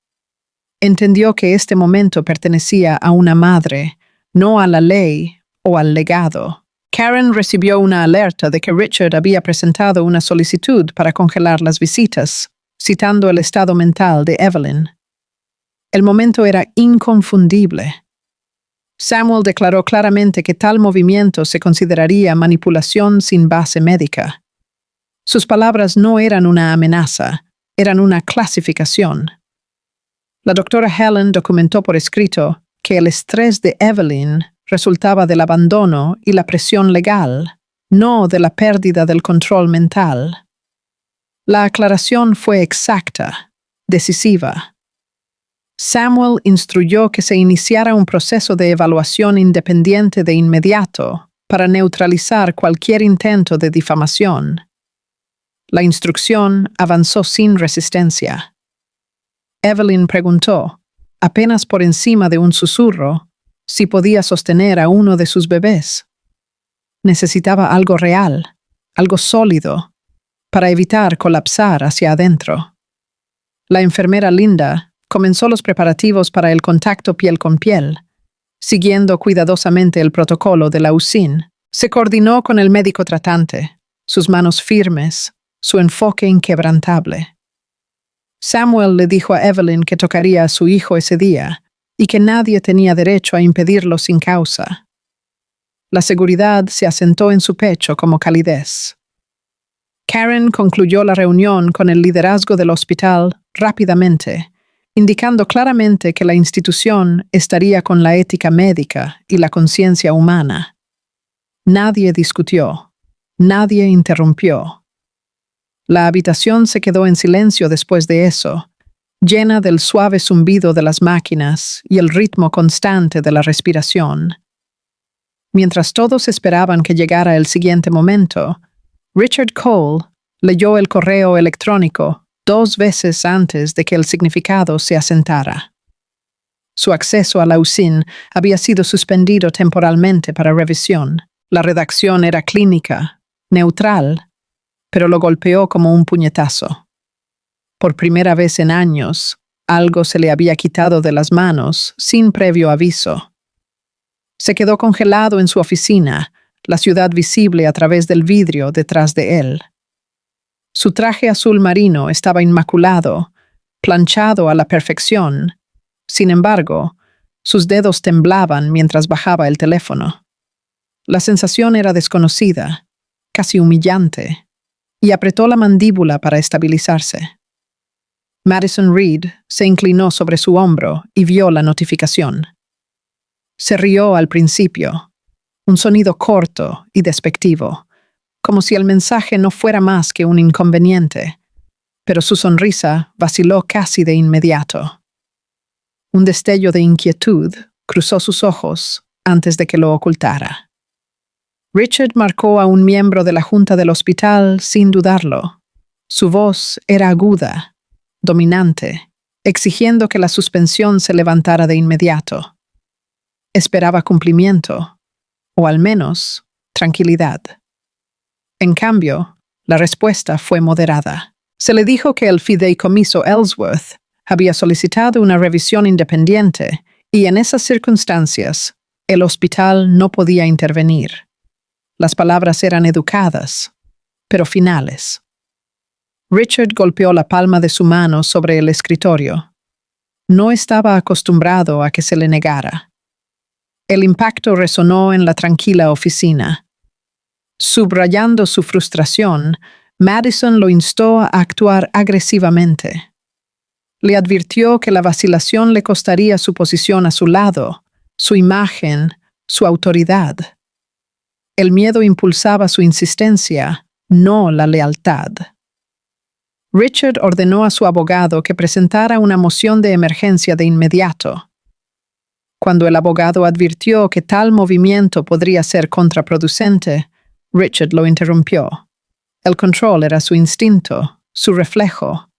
Entendió que este momento pertenecía a una madre, no a la ley o al legado. Karen recibió una alerta de que Richard había presentado una solicitud para congelar las visitas, citando el estado mental de Evelyn. El momento era inconfundible. Samuel declaró claramente que tal movimiento se consideraría manipulación sin base médica. Sus palabras no eran una amenaza, eran una clasificación. La doctora Helen documentó por escrito que el estrés de Evelyn resultaba del abandono y la presión legal, no de la pérdida del control mental. La aclaración fue exacta, decisiva. Samuel instruyó que se iniciara un proceso de evaluación independiente de inmediato para neutralizar cualquier intento de difamación. La instrucción avanzó sin resistencia. Evelyn preguntó, apenas por encima de un susurro, si podía sostener a uno de sus bebés. Necesitaba algo real, algo sólido, para evitar colapsar hacia adentro. La enfermera Linda comenzó los preparativos para el contacto piel con piel. Siguiendo cuidadosamente el protocolo de la USIN, se coordinó con el médico tratante, sus manos firmes, su enfoque inquebrantable. Samuel le dijo a Evelyn que tocaría a su hijo ese día y que nadie tenía derecho a impedirlo sin causa. La seguridad se asentó en su pecho como calidez. Karen concluyó la reunión con el liderazgo del hospital rápidamente, indicando claramente que la institución estaría con la ética médica y la conciencia humana. Nadie discutió, nadie interrumpió. La habitación se quedó en silencio después de eso, llena del suave zumbido de las máquinas y el ritmo constante de la respiración. Mientras todos esperaban que llegara el siguiente momento, Richard Cole leyó el correo electrónico 2 veces antes de que el significado se asentara. Su acceso a la USIN había sido suspendido temporalmente para revisión. La redacción era clínica, neutral, pero lo golpeó como un puñetazo. Por primera vez en años, algo se le había quitado de las manos sin previo aviso. Se quedó congelado en su oficina, la ciudad visible a través del vidrio detrás de él. Su traje azul marino estaba inmaculado, planchado a la perfección. Sin embargo, sus dedos temblaban mientras bajaba el teléfono. La sensación era desconocida, casi humillante, y apretó la mandíbula para estabilizarse. Madison Reed se inclinó sobre su hombro y vio la notificación. Se rió al principio, un sonido corto y despectivo, como si el mensaje no fuera más que un inconveniente, pero su sonrisa vaciló casi de inmediato. Un destello de inquietud cruzó sus ojos antes de que lo ocultara. Richard marcó a un miembro de la junta del hospital sin dudarlo. Su voz era aguda, dominante, exigiendo que la suspensión se levantara de inmediato. Esperaba cumplimiento, o al menos tranquilidad. En cambio, la respuesta fue moderada. Se le dijo que el fideicomiso Ellsworth había solicitado una revisión independiente y en esas circunstancias el hospital no podía intervenir. Las palabras eran educadas, pero finales. Richard golpeó la palma de su mano sobre el escritorio. No estaba acostumbrado a que se le negara. El impacto resonó en la tranquila oficina. Subrayando su frustración, Madison lo instó a actuar agresivamente. Le advirtió que la vacilación le costaría su posición a su lado, su imagen, su autoridad. El miedo impulsaba su insistencia, no la lealtad. Richard ordenó a su abogado que presentara una moción de emergencia de inmediato. Cuando el abogado advirtió que tal movimiento podría ser contraproducente, Richard lo interrumpió. El control era su instinto, su reflejo.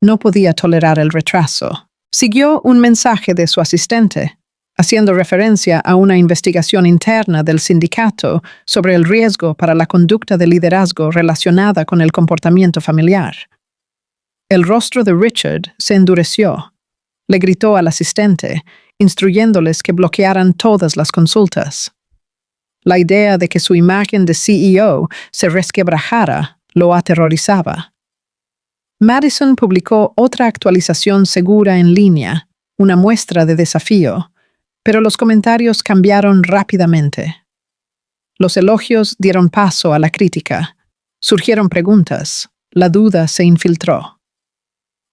No podía tolerar el retraso. Siguió un mensaje de su asistente, haciendo referencia a una investigación interna del sindicato sobre el riesgo para la conducta de liderazgo relacionada con el comportamiento familiar. El rostro de Richard se endureció. Le gritó al asistente, instruyéndoles que bloquearan todas las consultas. La idea de que su imagen de CEO se resquebrajara lo aterrorizaba. Madison publicó otra actualización segura en línea, una muestra de desafío, pero los comentarios cambiaron rápidamente. Los elogios dieron paso a la crítica. Surgieron preguntas. La duda se infiltró.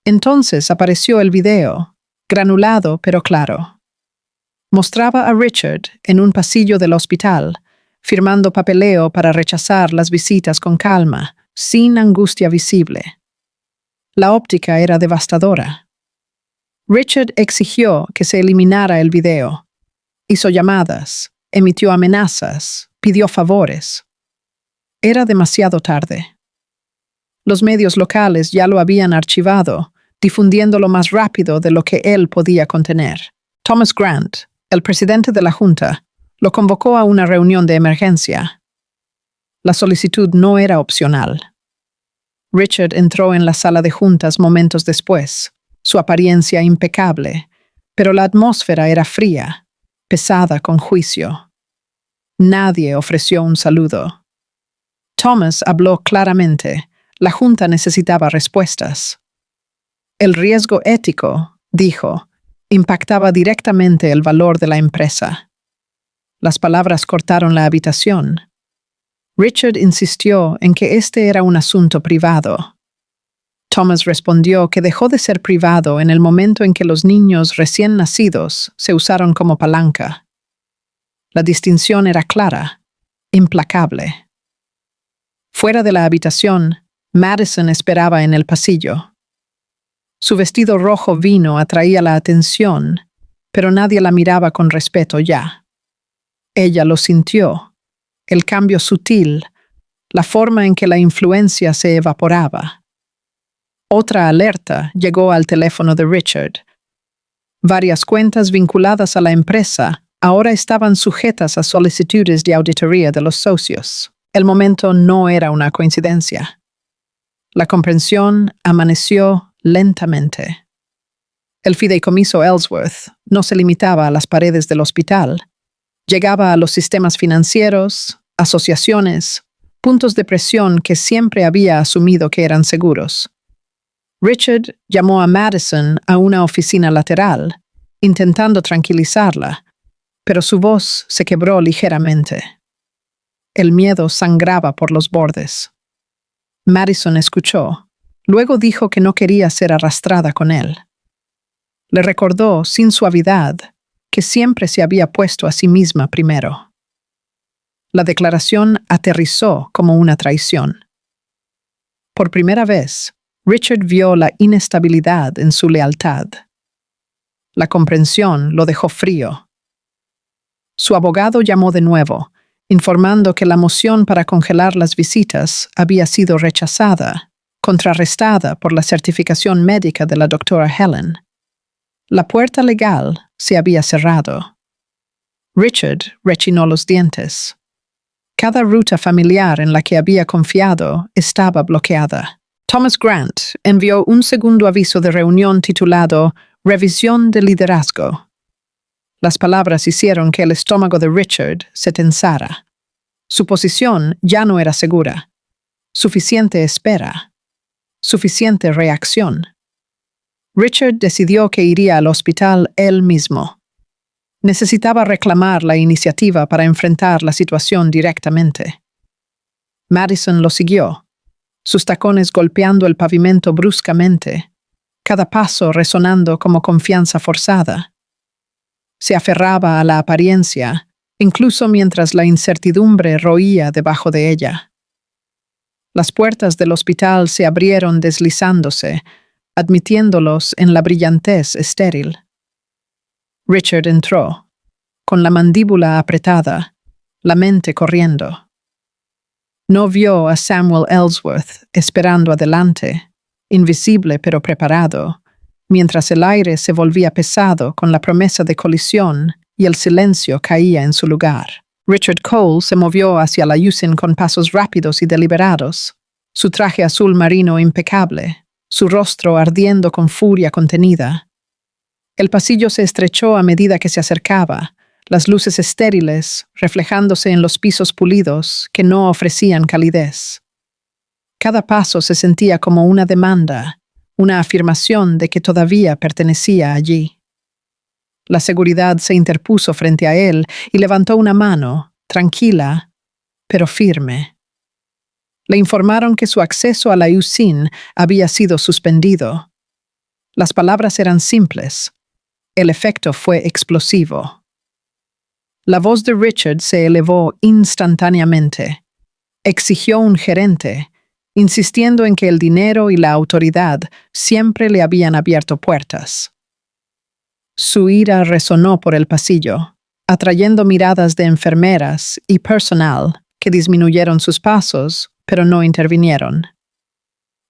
Entonces apareció el video, granulado pero claro. Mostraba a Richard en un pasillo del hospital, firmando papeleo para rechazar las visitas con calma, sin angustia visible. La óptica era devastadora. Richard exigió que se eliminara el video. Hizo llamadas, emitió amenazas, pidió favores. Era demasiado tarde. Los medios locales ya lo habían archivado, difundiéndolo más rápido de lo que él podía contener. Thomas Grant, el presidente de la Junta, lo convocó a una reunión de emergencia. La solicitud no era opcional. Richard entró en la sala de juntas momentos después, su apariencia impecable, pero la atmósfera era fría, pesada con juicio. Nadie ofreció un saludo. Thomas habló claramente. La Junta necesitaba respuestas. El riesgo ético, dijo, impactaba directamente el valor de la empresa. Las palabras cortaron la habitación. Richard insistió en que este era un asunto privado. Thomas respondió que dejó de ser privado en el momento en que los niños recién nacidos se usaron como palanca. La distinción era clara, implacable. Fuera de la habitación, Madison esperaba en el pasillo. Su vestido rojo vino atraía la atención, pero nadie la miraba con respeto ya. Ella lo sintió, el cambio sutil, la forma en que la influencia se evaporaba. Otra alerta llegó al teléfono de Richard. Varias cuentas vinculadas a la empresa ahora estaban sujetas a solicitudes de auditoría de los socios. El momento no era una coincidencia. La comprensión amaneció lentamente. El fideicomiso Ellsworth no se limitaba a las paredes del hospital. Llegaba a los sistemas financieros, asociaciones, puntos de presión que siempre había asumido que eran seguros. Richard llamó a Madison a una oficina lateral, intentando tranquilizarla, pero su voz se quebró ligeramente. El miedo sangraba por los bordes. Madison escuchó. Luego dijo que no quería ser arrastrada con él. Le recordó, sin suavidad, que siempre se había puesto a sí misma primero. La declaración aterrizó como una traición. Por primera vez, Richard vio la inestabilidad en su lealtad. La comprensión lo dejó frío. Su abogado llamó de nuevo, informando que la moción para congelar las visitas había sido rechazada, contrarrestada por la certificación médica de la doctora Helen. La puerta legal se había cerrado. Richard rechinó los dientes. Cada ruta familiar en la que había confiado estaba bloqueada. Thomas Grant envió un segundo aviso de reunión titulado Revisión de liderazgo. Las palabras hicieron que el estómago de Richard se tensara. Su posición ya no era segura. Suficiente espera. Suficiente reacción. Richard decidió que iría al hospital él mismo. Necesitaba reclamar la iniciativa para enfrentar la situación directamente. Madison lo siguió, sus tacones golpeando el pavimento bruscamente, cada paso resonando como confianza forzada. Se aferraba a la apariencia, incluso mientras la incertidumbre roía debajo de ella. Las puertas del hospital se abrieron deslizándose, admitiéndolos en la brillantez estéril. Richard entró, con la mandíbula apretada, la mente corriendo. No vio a Samuel Ellsworth esperando adelante, invisible pero preparado, mientras el aire se volvía pesado con la promesa de colisión y el silencio caía en su lugar. Richard Cole se movió hacia la Usin con pasos rápidos y deliberados, su traje azul marino impecable, su rostro ardiendo con furia contenida. El pasillo se estrechó a medida que se acercaba, las luces estériles reflejándose en los pisos pulidos que no ofrecían calidez. Cada paso se sentía como una demanda, una afirmación de que todavía pertenecía allí. La seguridad se interpuso frente a él y levantó una mano, tranquila, pero firme. Le informaron que su acceso a la USIN había sido suspendido. Las palabras eran simples. El efecto fue explosivo. La voz de Richard se elevó instantáneamente. Exigió un gerente, insistiendo en que el dinero y la autoridad siempre le habían abierto puertas. Su ira resonó por el pasillo, atrayendo miradas de enfermeras y personal que disminuyeron sus pasos, pero no intervinieron.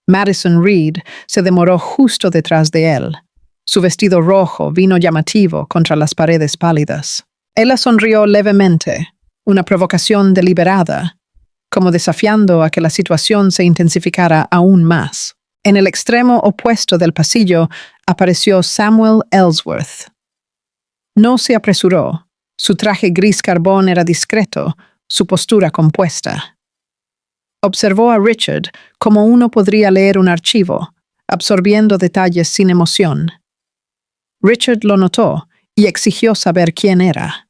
Madison Reed se demoró justo detrás de él. Su vestido rojo vino llamativo contra las paredes pálidas. Ella sonrió levemente, una provocación deliberada, como desafiando a que la situación se intensificara aún más. En el extremo opuesto del pasillo apareció Samuel Ellsworth. No se apresuró. Su traje gris carbón era discreto, su postura compuesta. Observó a Richard como uno podría leer un archivo, absorbiendo detalles sin emoción. Richard lo notó y exigió saber quién era.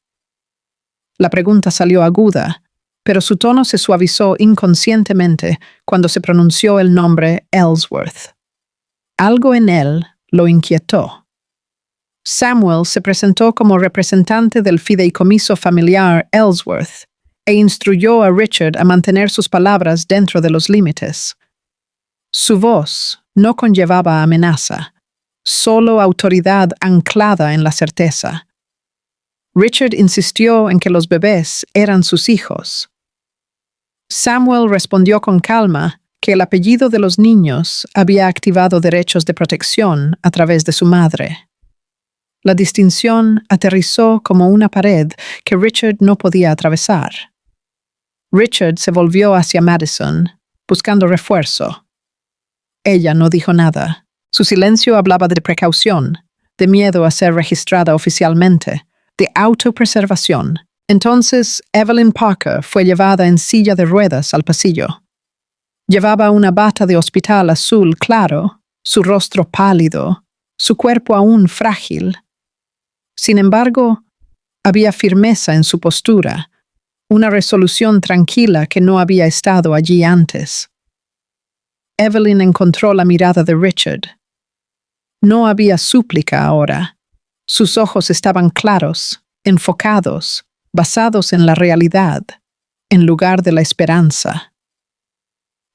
La pregunta salió aguda, pero su tono se suavizó inconscientemente cuando se pronunció el nombre Ellsworth. Algo en él lo inquietó. Samuel se presentó como representante del fideicomiso familiar Ellsworth e instruyó a Richard a mantener sus palabras dentro de los límites. Su voz no conllevaba amenaza, solo autoridad anclada en la certeza. Richard insistió en que los bebés eran sus hijos. Samuel respondió con calma que el apellido de los niños había activado derechos de protección a través de su madre. La distinción aterrizó como una pared que Richard no podía atravesar. Richard se volvió hacia Madison, buscando refuerzo. Ella no dijo nada. Su silencio hablaba de precaución, de miedo a ser registrada oficialmente, de autopreservación. Entonces, Evelyn Parker fue llevada en silla de ruedas al pasillo. Llevaba una bata de hospital azul claro, su rostro pálido, su cuerpo aún frágil. Sin embargo, había firmeza en su postura, una resolución tranquila que no había estado allí antes. Evelyn encontró la mirada de Richard. No había súplica ahora. Sus ojos estaban claros, enfocados, basados en la realidad, en lugar de la esperanza.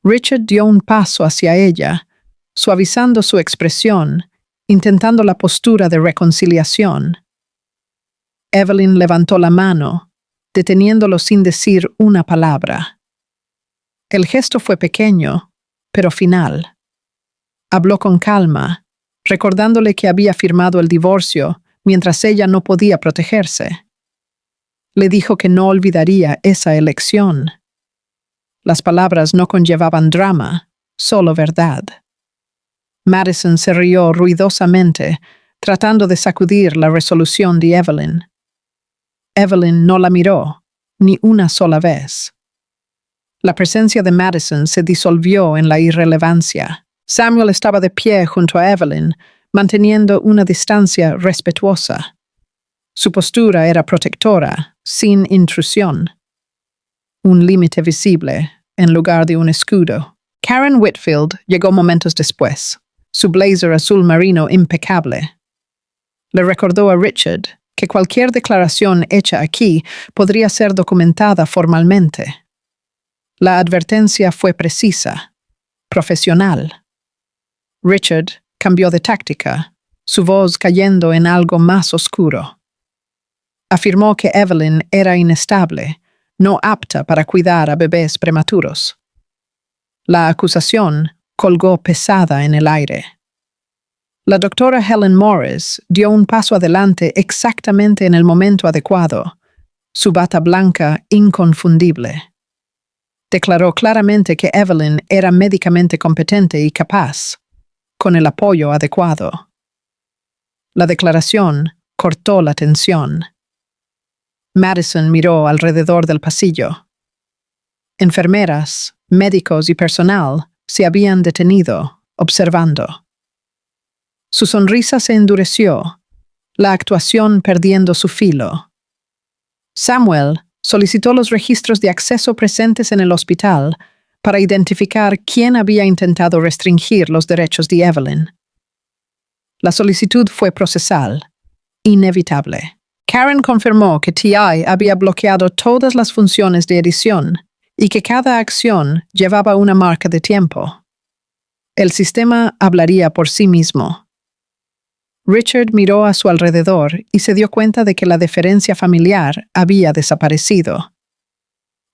Richard dio un paso hacia ella, suavizando su expresión, intentando la postura de reconciliación. Evelyn levantó la mano, deteniéndolo sin decir una palabra. El gesto fue pequeño, pero final. Habló con calma, recordándole que había firmado el divorcio mientras ella no podía protegerse. Le dijo que no olvidaría esa elección. Las palabras no conllevaban drama, solo verdad. Madison se rió ruidosamente, tratando de sacudir la resolución de Evelyn. Evelyn no la miró, ni una sola vez. La presencia de Madison se disolvió en la irrelevancia. Samuel estaba de pie junto a Evelyn, manteniendo una distancia respetuosa. Su postura era protectora, sin intrusión. Un límite visible, en lugar de un escudo. Karen Whitfield llegó momentos después, su blazer azul marino impecable. Le recordó a Richard que cualquier declaración hecha aquí podría ser documentada formalmente. La advertencia fue precisa, profesional. Richard cambió de táctica, su voz cayendo en algo más oscuro. Afirmó que Evelyn era inestable, no apta para cuidar a bebés prematuros. La acusación colgó pesada en el aire. La doctora Helen Morris dio un paso adelante exactamente en el momento adecuado, su bata blanca inconfundible. Declaró claramente que Evelyn era médicamente competente y capaz, con el apoyo adecuado. La declaración cortó la tensión. Madison miró alrededor del pasillo. Enfermeras, médicos y personal se habían detenido, observando. Su sonrisa se endureció, la actuación perdiendo su filo. Samuel solicitó los registros de acceso presentes en el hospital para identificar quién había intentado restringir los derechos de Evelyn. La solicitud fue procesal, inevitable. Karen confirmó que TI había bloqueado todas las funciones de edición y que cada acción llevaba una marca de tiempo. El sistema hablaría por sí mismo. Richard miró a su alrededor y se dio cuenta de que la deferencia familiar había desaparecido.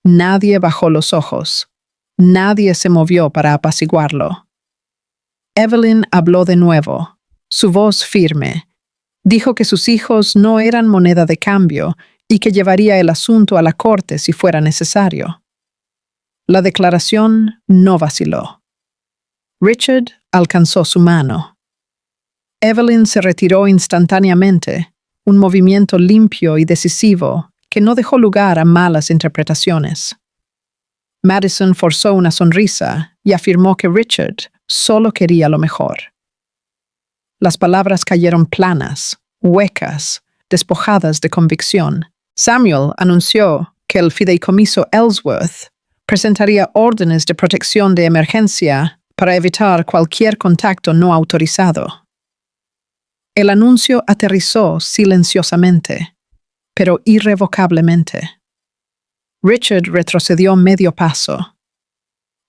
Nadie bajó los ojos. Nadie se movió para apaciguarlo. Evelyn habló de nuevo, su voz firme. Dijo que sus hijos no eran moneda de cambio y que llevaría el asunto a la corte si fuera necesario. La declaración no vaciló. Richard alcanzó su mano. Evelyn se retiró instantáneamente, un movimiento limpio y decisivo que no dejó lugar a malas interpretaciones. Madison forzó una sonrisa y afirmó que Richard solo quería lo mejor. Las palabras cayeron planas, huecas, despojadas de convicción. Samuel anunció que el fideicomiso Ellsworth presentaría órdenes de protección de emergencia para evitar cualquier contacto no autorizado. El anuncio aterrizó silenciosamente, pero irrevocablemente. Richard retrocedió medio paso.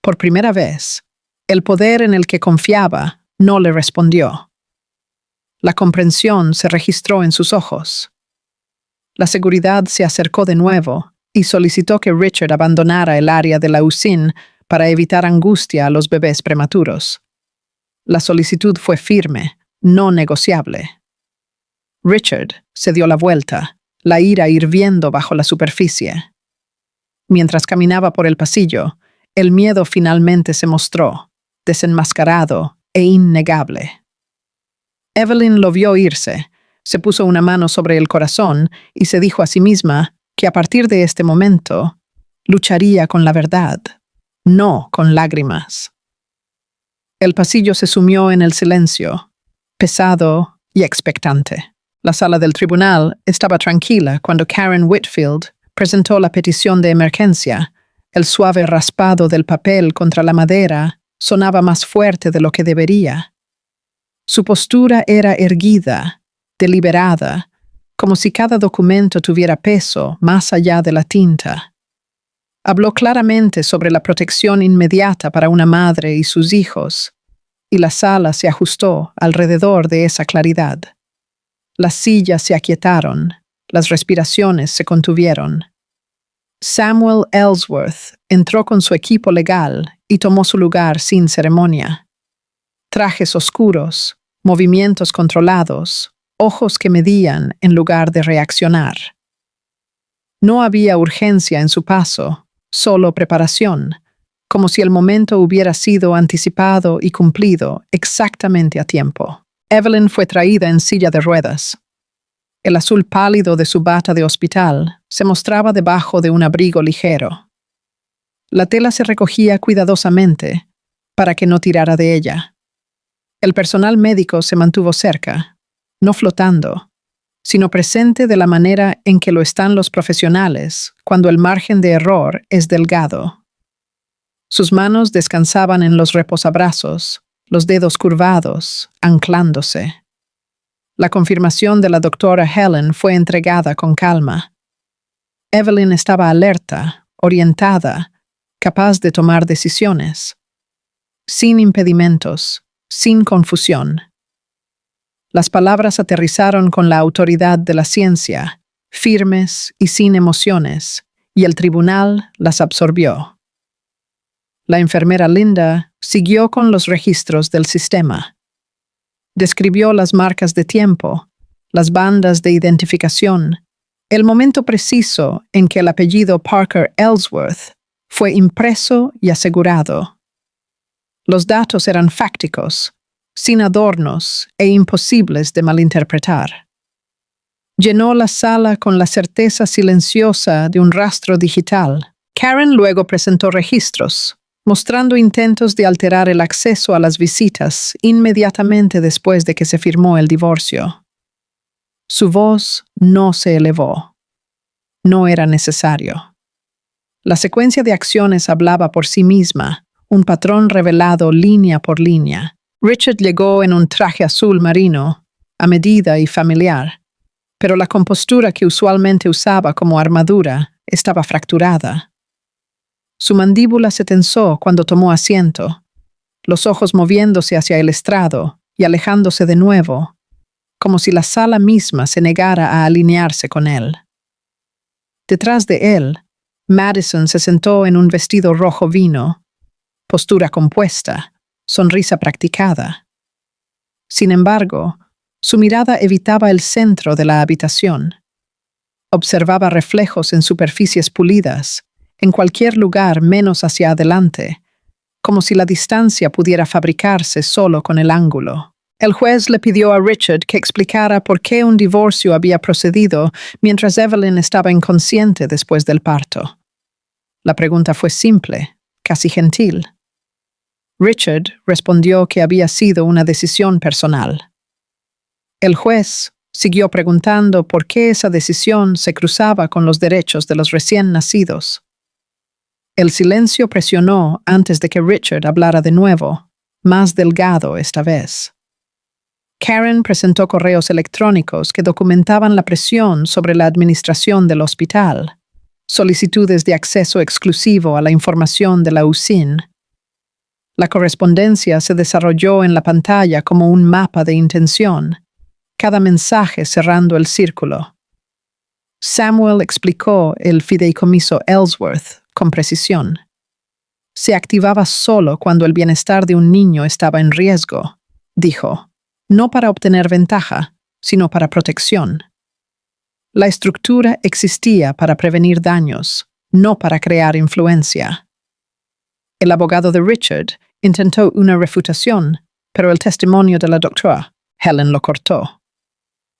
Por primera vez, el poder en el que confiaba no le respondió. La comprensión se registró en sus ojos. La seguridad se acercó de nuevo y solicitó que Richard abandonara el área de la UCIN para evitar angustia a los bebés prematuros. La solicitud fue firme, no negociable. Richard se dio la vuelta, la ira hirviendo bajo la superficie. Mientras caminaba por el pasillo, el miedo finalmente se mostró, desenmascarado e innegable. Evelyn lo vio irse, se puso una mano sobre el corazón y se dijo a sí misma que a partir de este momento lucharía con la verdad, no con lágrimas. El pasillo se sumió en el silencio, pesado y expectante. La sala del tribunal estaba tranquila cuando Karen Whitfield presentó la petición de emergencia. El suave raspado del papel contra la madera sonaba más fuerte de lo que debería. Su postura era erguida, deliberada, como si cada documento tuviera peso más allá de la tinta. Habló claramente sobre la protección inmediata para una madre y sus hijos, y la sala se ajustó alrededor de esa claridad. Las sillas se aquietaron, las respiraciones se contuvieron. Samuel Ellsworth entró con su equipo legal y tomó su lugar sin ceremonia. Trajes oscuros, movimientos controlados, ojos que medían en lugar de reaccionar. No había urgencia en su paso, solo preparación, como si el momento hubiera sido anticipado y cumplido exactamente a tiempo. Evelyn fue traída en silla de ruedas. El azul pálido de su bata de hospital se mostraba debajo de un abrigo ligero. La tela se recogía cuidadosamente para que no tirara de ella. El personal médico se mantuvo cerca, no flotando, sino presente de la manera en que lo están los profesionales cuando el margen de error es delgado. Sus manos descansaban en los reposabrazos, los dedos curvados, anclándose. La confirmación de la doctora Helen fue entregada con calma. Evelyn estaba alerta, orientada, capaz de tomar decisiones. Sin impedimentos, sin confusión. Las palabras aterrizaron con la autoridad de la ciencia, firmes y sin emociones, y el tribunal las absorbió. La enfermera Linda siguió con los registros del sistema. Describió las marcas de tiempo, las bandas de identificación, el momento preciso en que el apellido Parker Ellsworth fue impreso y asegurado. Los datos eran fácticos, sin adornos e imposibles de malinterpretar. Llenó la sala con la certeza silenciosa de un rastro digital. Karen luego presentó registros, mostrando intentos de alterar el acceso a las visitas inmediatamente después de que se firmó el divorcio. Su voz no se elevó. No era necesario. La secuencia de acciones hablaba por sí misma, un patrón revelado línea por línea. Richard llegó en un traje azul marino, a medida y familiar. pero la compostura que usualmente usaba como armadura estaba fracturada. Su mandíbula se tensó cuando tomó asiento, los ojos moviéndose hacia el estrado y alejándose de nuevo, como si la sala misma se negara a alinearse con él. Detrás de él, Madison se sentó en un vestido rojo vino, postura compuesta, sonrisa practicada. Sin embargo, su mirada evitaba el centro de la habitación. Observaba reflejos en superficies pulidas, en cualquier lugar menos hacia adelante, como si la distancia pudiera fabricarse solo con el ángulo. El juez le pidió a Richard que explicara por qué un divorcio había procedido mientras Evelyn estaba inconsciente después del parto. La pregunta fue simple, casi gentil. Richard respondió que había sido una decisión personal. El juez siguió preguntando por qué esa decisión se cruzaba con los derechos de los recién nacidos. El silencio presionó antes de que Richard hablara de nuevo, más delgado esta vez. Karen presentó correos electrónicos que documentaban la presión sobre la administración del hospital, solicitudes de acceso exclusivo a la información de la USIN. La correspondencia se desarrolló en la pantalla como un mapa de intención, cada mensaje cerrando el círculo. Samuel explicó el fideicomiso Ellsworth con precisión. Se activaba solo cuando el bienestar de un niño estaba en riesgo, dijo, no para obtener ventaja, sino para protección. La estructura existía para prevenir daños, no para crear influencia. El abogado de Richard intentó una refutación, pero el testimonio de la doctora Helen lo cortó.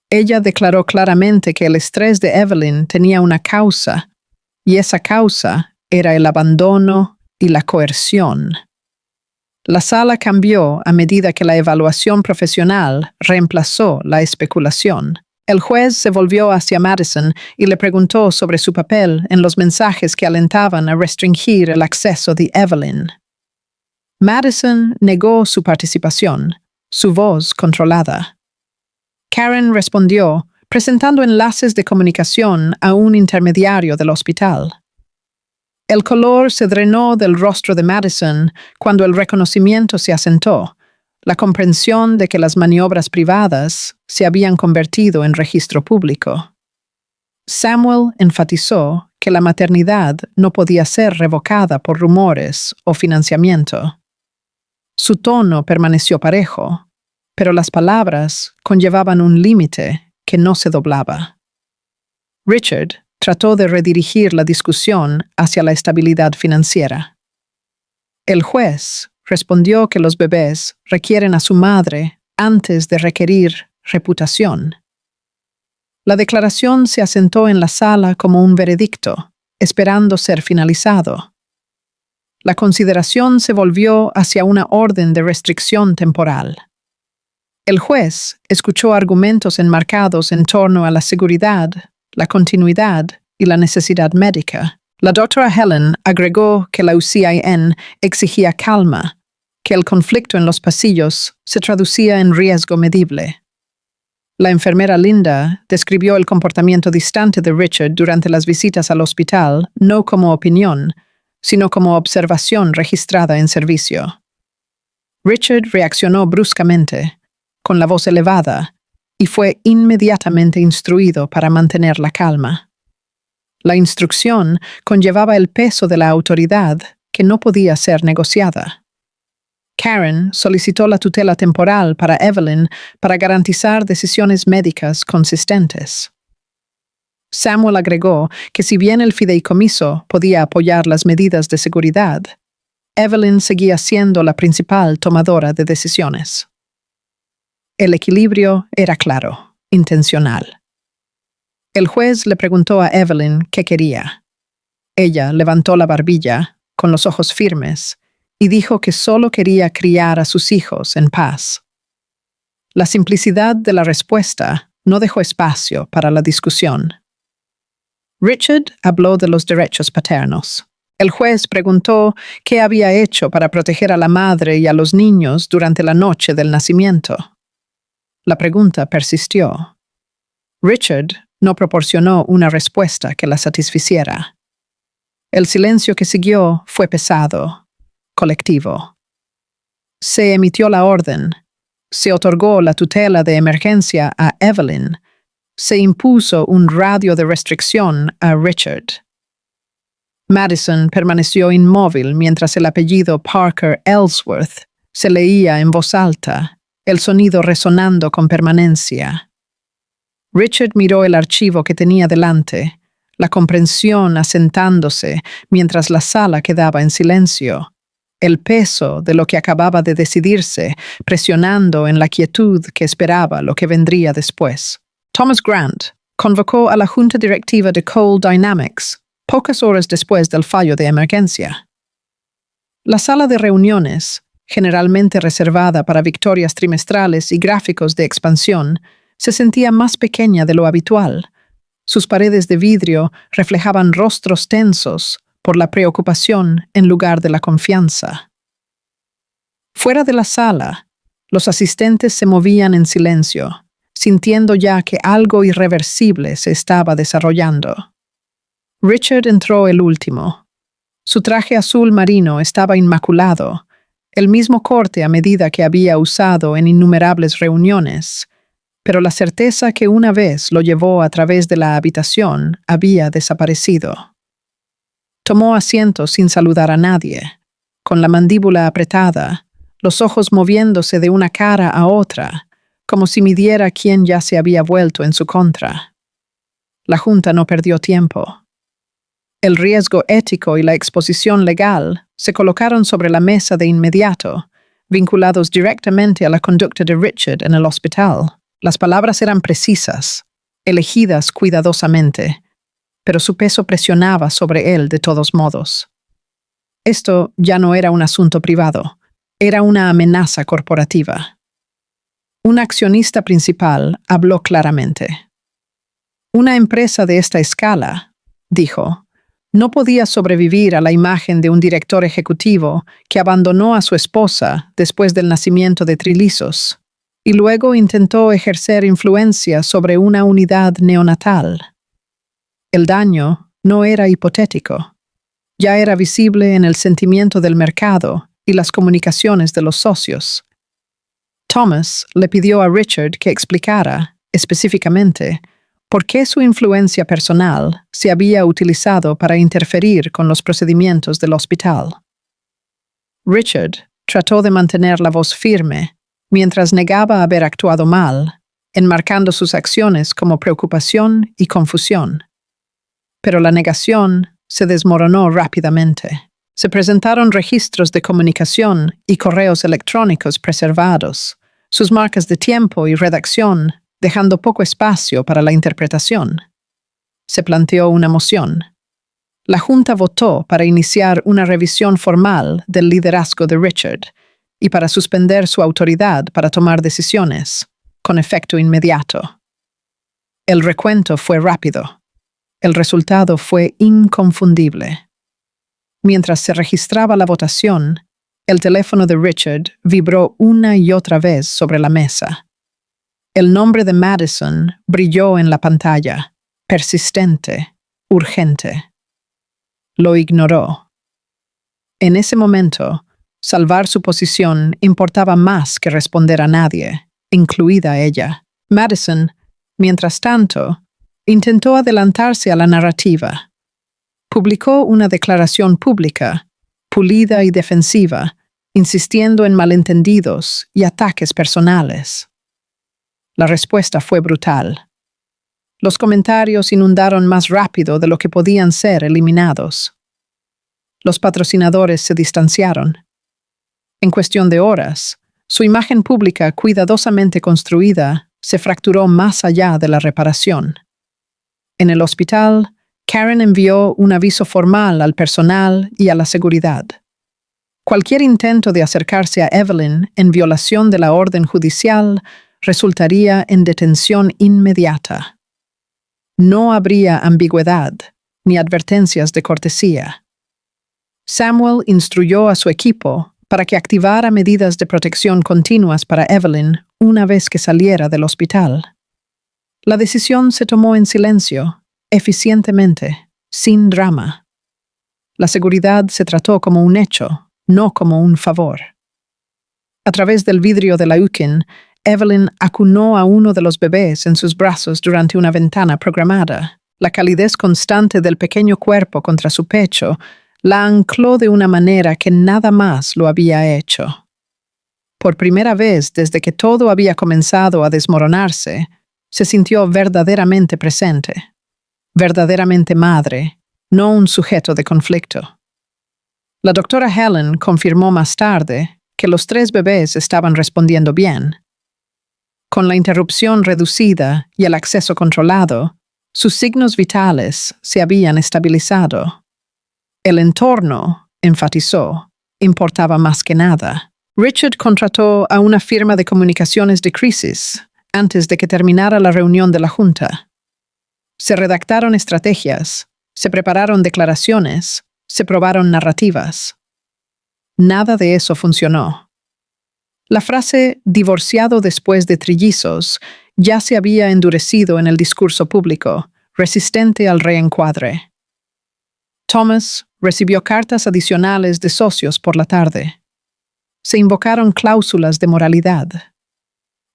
Ella declaró claramente que el estrés de Evelyn tenía una causa, y esa causa era el abandono y la coerción. La sala cambió a medida que la evaluación profesional reemplazó la especulación. El juez se volvió hacia Madison y le preguntó sobre su papel en los mensajes que alentaban a restringir el acceso de Evelyn. Madison negó su participación, su voz controlada. Karen respondió, presentando enlaces de comunicación a un intermediario del hospital. El color se drenó del rostro de Madison cuando el reconocimiento se asentó, la comprensión de que las maniobras privadas se habían convertido en registro público. Samuel enfatizó que la maternidad no podía ser revocada por rumores o financiamiento. Su tono permaneció parejo, pero las palabras conllevaban un límite que no se doblaba. Richard trató de redirigir la discusión hacia la estabilidad financiera. El juez respondió que los bebés requieren a su madre antes de requerir reputación. La declaración se asentó en la sala como un veredicto, esperando ser finalizado. La consideración se volvió hacia una orden de restricción temporal. El juez escuchó argumentos enmarcados en torno a la seguridad, la continuidad y la necesidad médica. La doctora Helen agregó que la UCIN exigía calma, que el conflicto en los pasillos se traducía en riesgo medible. La enfermera Linda describió el comportamiento distante de Richard durante las visitas al hospital no como opinión, sino como observación registrada en servicio. Richard reaccionó bruscamente, con la voz elevada, y fue inmediatamente instruido para mantener la calma. La instrucción conllevaba el peso de la autoridad que no podía ser negociada. Karen solicitó la tutela temporal para Evelyn para garantizar decisiones médicas consistentes. Samuel agregó que si bien el fideicomiso podía apoyar las medidas de seguridad, Evelyn seguía siendo la principal tomadora de decisiones. El equilibrio era claro, intencional. El juez le preguntó a Evelyn qué quería. Ella levantó la barbilla, con los ojos firmes, y dijo que solo quería criar a sus hijos en paz. La simplicidad de la respuesta no dejó espacio para la discusión. Richard habló de los derechos paternos. El juez preguntó qué había hecho para proteger a la madre y a los niños durante la noche del nacimiento. La pregunta persistió. Richard no proporcionó una respuesta que la satisficiera. El silencio que siguió fue pesado, colectivo. Se emitió la orden, se otorgó la tutela de emergencia a Evelyn, se impuso un radio de restricción a Richard. Madison permaneció inmóvil mientras el apellido Parker Ellsworth se leía en voz alta, el sonido resonando con permanencia. Richard miró el archivo que tenía delante, la comprensión asentándose mientras la sala quedaba en silencio, el peso de lo que acababa de decidirse presionando en la quietud que esperaba lo que vendría después. Thomas Grant convocó a la junta directiva de Coal Dynamics pocas horas después del fallo de emergencia. La sala de reuniones, generalmente reservada para victorias trimestrales y gráficos de expansión, se sentía más pequeña de lo habitual. Sus paredes de vidrio reflejaban rostros tensos por la preocupación en lugar de la confianza. Fuera de la sala, los asistentes se movían en silencio, sintiendo ya que algo irreversible se estaba desarrollando. Richard entró el último. Su traje azul marino estaba inmaculado, el mismo corte a medida que había usado en innumerables reuniones, pero la certeza que una vez lo llevó a través de la habitación había desaparecido. Tomó asiento sin saludar a nadie, con la mandíbula apretada, los ojos moviéndose de una cara a otra, como si midiera quién ya se había vuelto en su contra. La junta no perdió tiempo. El riesgo ético y la exposición legal se colocaron sobre la mesa de inmediato, vinculados directamente a la conducta de Richard en el hospital. Las palabras eran precisas, elegidas cuidadosamente, pero su peso presionaba sobre él de todos modos. Esto ya no era un asunto privado, era una amenaza corporativa. Un accionista principal habló claramente. Una empresa de esta escala, dijo, no podía sobrevivir a la imagen de un director ejecutivo que abandonó a su esposa después del nacimiento de trillizos y luego intentó ejercer influencia sobre una unidad neonatal. El daño no era hipotético, ya era visible en el sentimiento del mercado y las comunicaciones de los socios. Thomas le pidió a Richard que explicara, específicamente, por qué su influencia personal se había utilizado para interferir con los procedimientos del hospital. Richard trató de mantener la voz firme mientras negaba haber actuado mal, enmarcando sus acciones como preocupación y confusión. Pero la negación se desmoronó rápidamente. Se presentaron registros de comunicación y correos electrónicos preservados, sus marcas de tiempo y redacción, dejando poco espacio para la interpretación. Se planteó una moción. La Junta votó para iniciar una revisión formal del liderazgo de Richard y para suspender su autoridad para tomar decisiones, con efecto inmediato. El recuento fue rápido. El resultado fue inconfundible. Mientras se registraba la votación, el teléfono de Richard vibró una y otra vez sobre la mesa. El nombre de Madison brilló en la pantalla, persistente, urgente. Lo ignoró. En ese momento, salvar su posición importaba más que responder a nadie, incluida ella. Madison, mientras tanto, intentó adelantarse a la narrativa. Publicó una declaración pública, pulida y defensiva, insistiendo en malentendidos y ataques personales. La respuesta fue brutal. Los comentarios inundaron más rápido de lo que podían ser eliminados. Los patrocinadores se distanciaron. En cuestión de horas, su imagen pública cuidadosamente construida se fracturó más allá de la reparación. En el hospital, Karen envió un aviso formal al personal y a la seguridad. Cualquier intento de acercarse a Evelyn en violación de la orden judicial resultaría en detención inmediata. No habría ambigüedad ni advertencias de cortesía. Samuel instruyó a su equipo para que activara medidas de protección continuas para Evelyn una vez que saliera del hospital. La decisión se tomó en silencio, eficientemente, sin drama. La seguridad se trató como un hecho, no como un favor. A través del vidrio de la Ukin, Evelyn acunó a uno de los bebés en sus brazos durante una ventana programada. La calidez constante del pequeño cuerpo contra su pecho la ancló de una manera que nada más lo había hecho. Por primera vez desde que todo había comenzado a desmoronarse, se sintió verdaderamente presente, verdaderamente madre, no un sujeto de conflicto. La doctora Helen confirmó más tarde que los 3 bebés estaban respondiendo bien. Con la interrupción reducida y el acceso controlado, sus signos vitales se habían estabilizado. El entorno, enfatizó, importaba más que nada. Richard contrató a una firma de comunicaciones de crisis antes de que terminara la reunión de la Junta. Se redactaron estrategias, se prepararon declaraciones, se probaron narrativas. Nada de eso funcionó. La frase «divorciado después de trillizos» ya se había endurecido en el discurso público, resistente al reencuadre. Thomas recibió cartas adicionales de socios por la tarde. Se invocaron cláusulas de moralidad.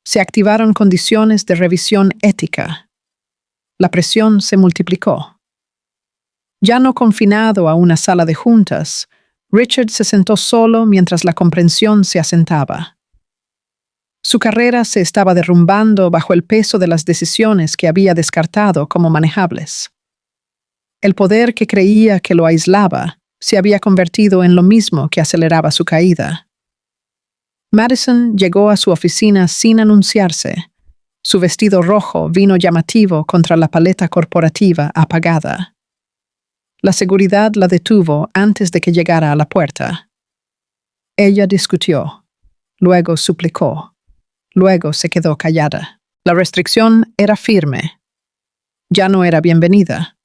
Se activaron condiciones de revisión ética. La presión se multiplicó. Ya no confinado a una sala de juntas, Richard se sentó solo mientras la comprensión se asentaba. Su carrera se estaba derrumbando bajo el peso de las decisiones que había descartado como manejables. El poder que creía que lo aislaba se había convertido en lo mismo que aceleraba su caída. Madison llegó a su oficina sin anunciarse. Su vestido rojo vino llamativo contra la paleta corporativa apagada. La seguridad la detuvo antes de que llegara a la puerta. Ella discutió, luego suplicó, luego se quedó callada. La restricción era firme. Ya no era bienvenida.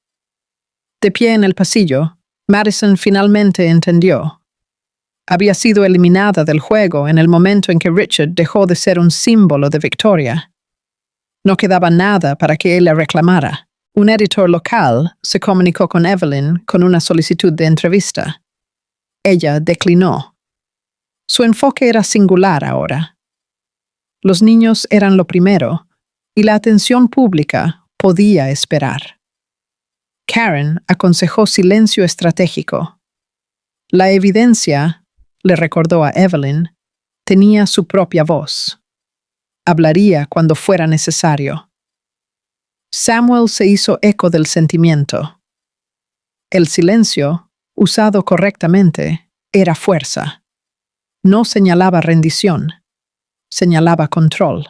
De pie en el pasillo, Madison finalmente entendió. Había sido eliminada del juego en el momento en que Richard dejó de ser un símbolo de victoria. No quedaba nada para que él la reclamara. Un editor local se comunicó con Evelyn con una solicitud de entrevista. Ella declinó. Su enfoque era singular ahora. Los niños eran lo primero, y la atención pública podía esperar. Karen aconsejó silencio estratégico. La evidencia, le recordó a Evelyn, tenía su propia voz. Hablaría cuando fuera necesario. Samuel se hizo eco del sentimiento. El silencio, usado correctamente, era fuerza. No señalaba rendición, señalaba control.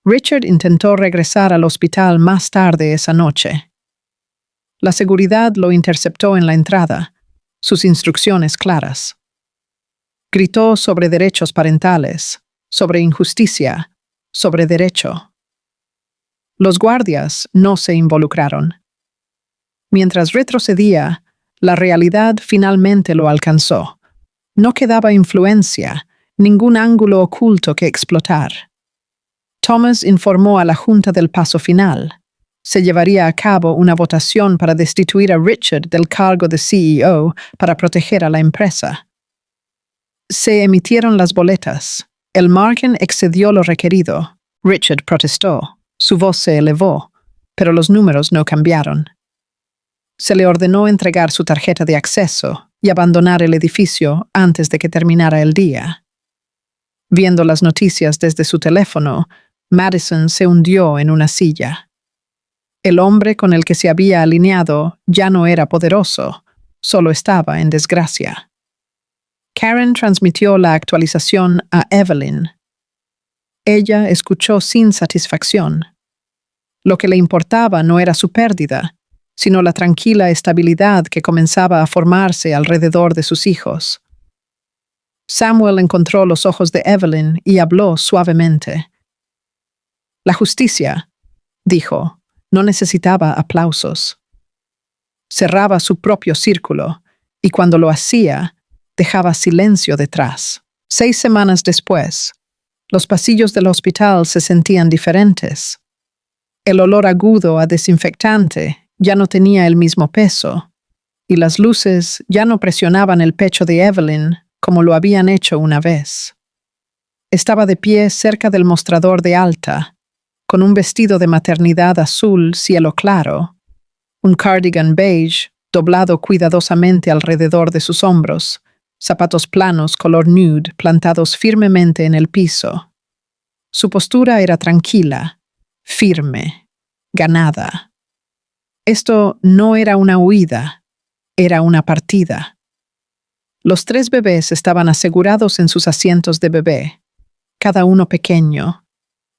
Richard intentó regresar al hospital más tarde esa noche. La seguridad lo interceptó en la entrada, sus instrucciones claras. Gritó sobre derechos parentales, sobre injusticia, sobre derecho. Los guardias no se involucraron. Mientras retrocedía, la realidad finalmente lo alcanzó. No quedaba influencia, ningún ángulo oculto que explotar. Thomas informó a la Junta del paso final. Se llevaría a cabo una votación para destituir a Richard del cargo de CEO para proteger a la empresa. Se emitieron las boletas. El margen excedió lo requerido. Richard protestó. Su voz se elevó, pero los números no cambiaron. Se le ordenó entregar su tarjeta de acceso y abandonar el edificio antes de que terminara el día. Viendo las noticias desde su teléfono, Madison se hundió en una silla. El hombre con el que se había alineado ya no era poderoso, solo estaba en desgracia. Karen transmitió la actualización a Evelyn. Ella escuchó sin satisfacción. Lo que le importaba no era su pérdida, sino la tranquila estabilidad que comenzaba a formarse alrededor de sus hijos. Samuel encontró los ojos de Evelyn y habló suavemente. La justicia, dijo, no necesitaba aplausos. Cerraba su propio círculo, y cuando lo hacía, dejaba silencio detrás. 6 semanas después, los pasillos del hospital se sentían diferentes. El olor agudo a desinfectante ya no tenía el mismo peso, y las luces ya no presionaban el pecho de Evelyn como lo habían hecho una vez. Estaba de pie cerca del mostrador de alta, con un vestido de maternidad azul cielo claro, un cardigan beige doblado cuidadosamente alrededor de sus hombros, zapatos planos color nude plantados firmemente en el piso. Su postura era tranquila, firme, ganada. Esto no era una huida, era una partida. Los 3 bebés estaban asegurados en sus asientos de bebé, cada uno pequeño,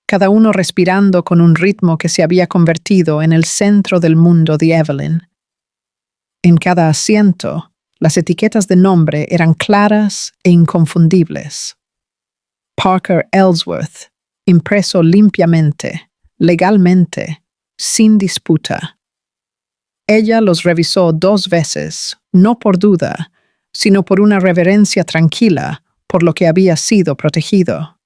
cada uno respirando con un ritmo que se había convertido en el centro del mundo de Evelyn. En cada asiento, las etiquetas de nombre eran claras e inconfundibles. Parker Ellsworth, impreso limpiamente, legalmente, sin disputa. Ella los revisó 2 veces, no por duda, sino por una reverencia tranquila por lo que había sido protegido.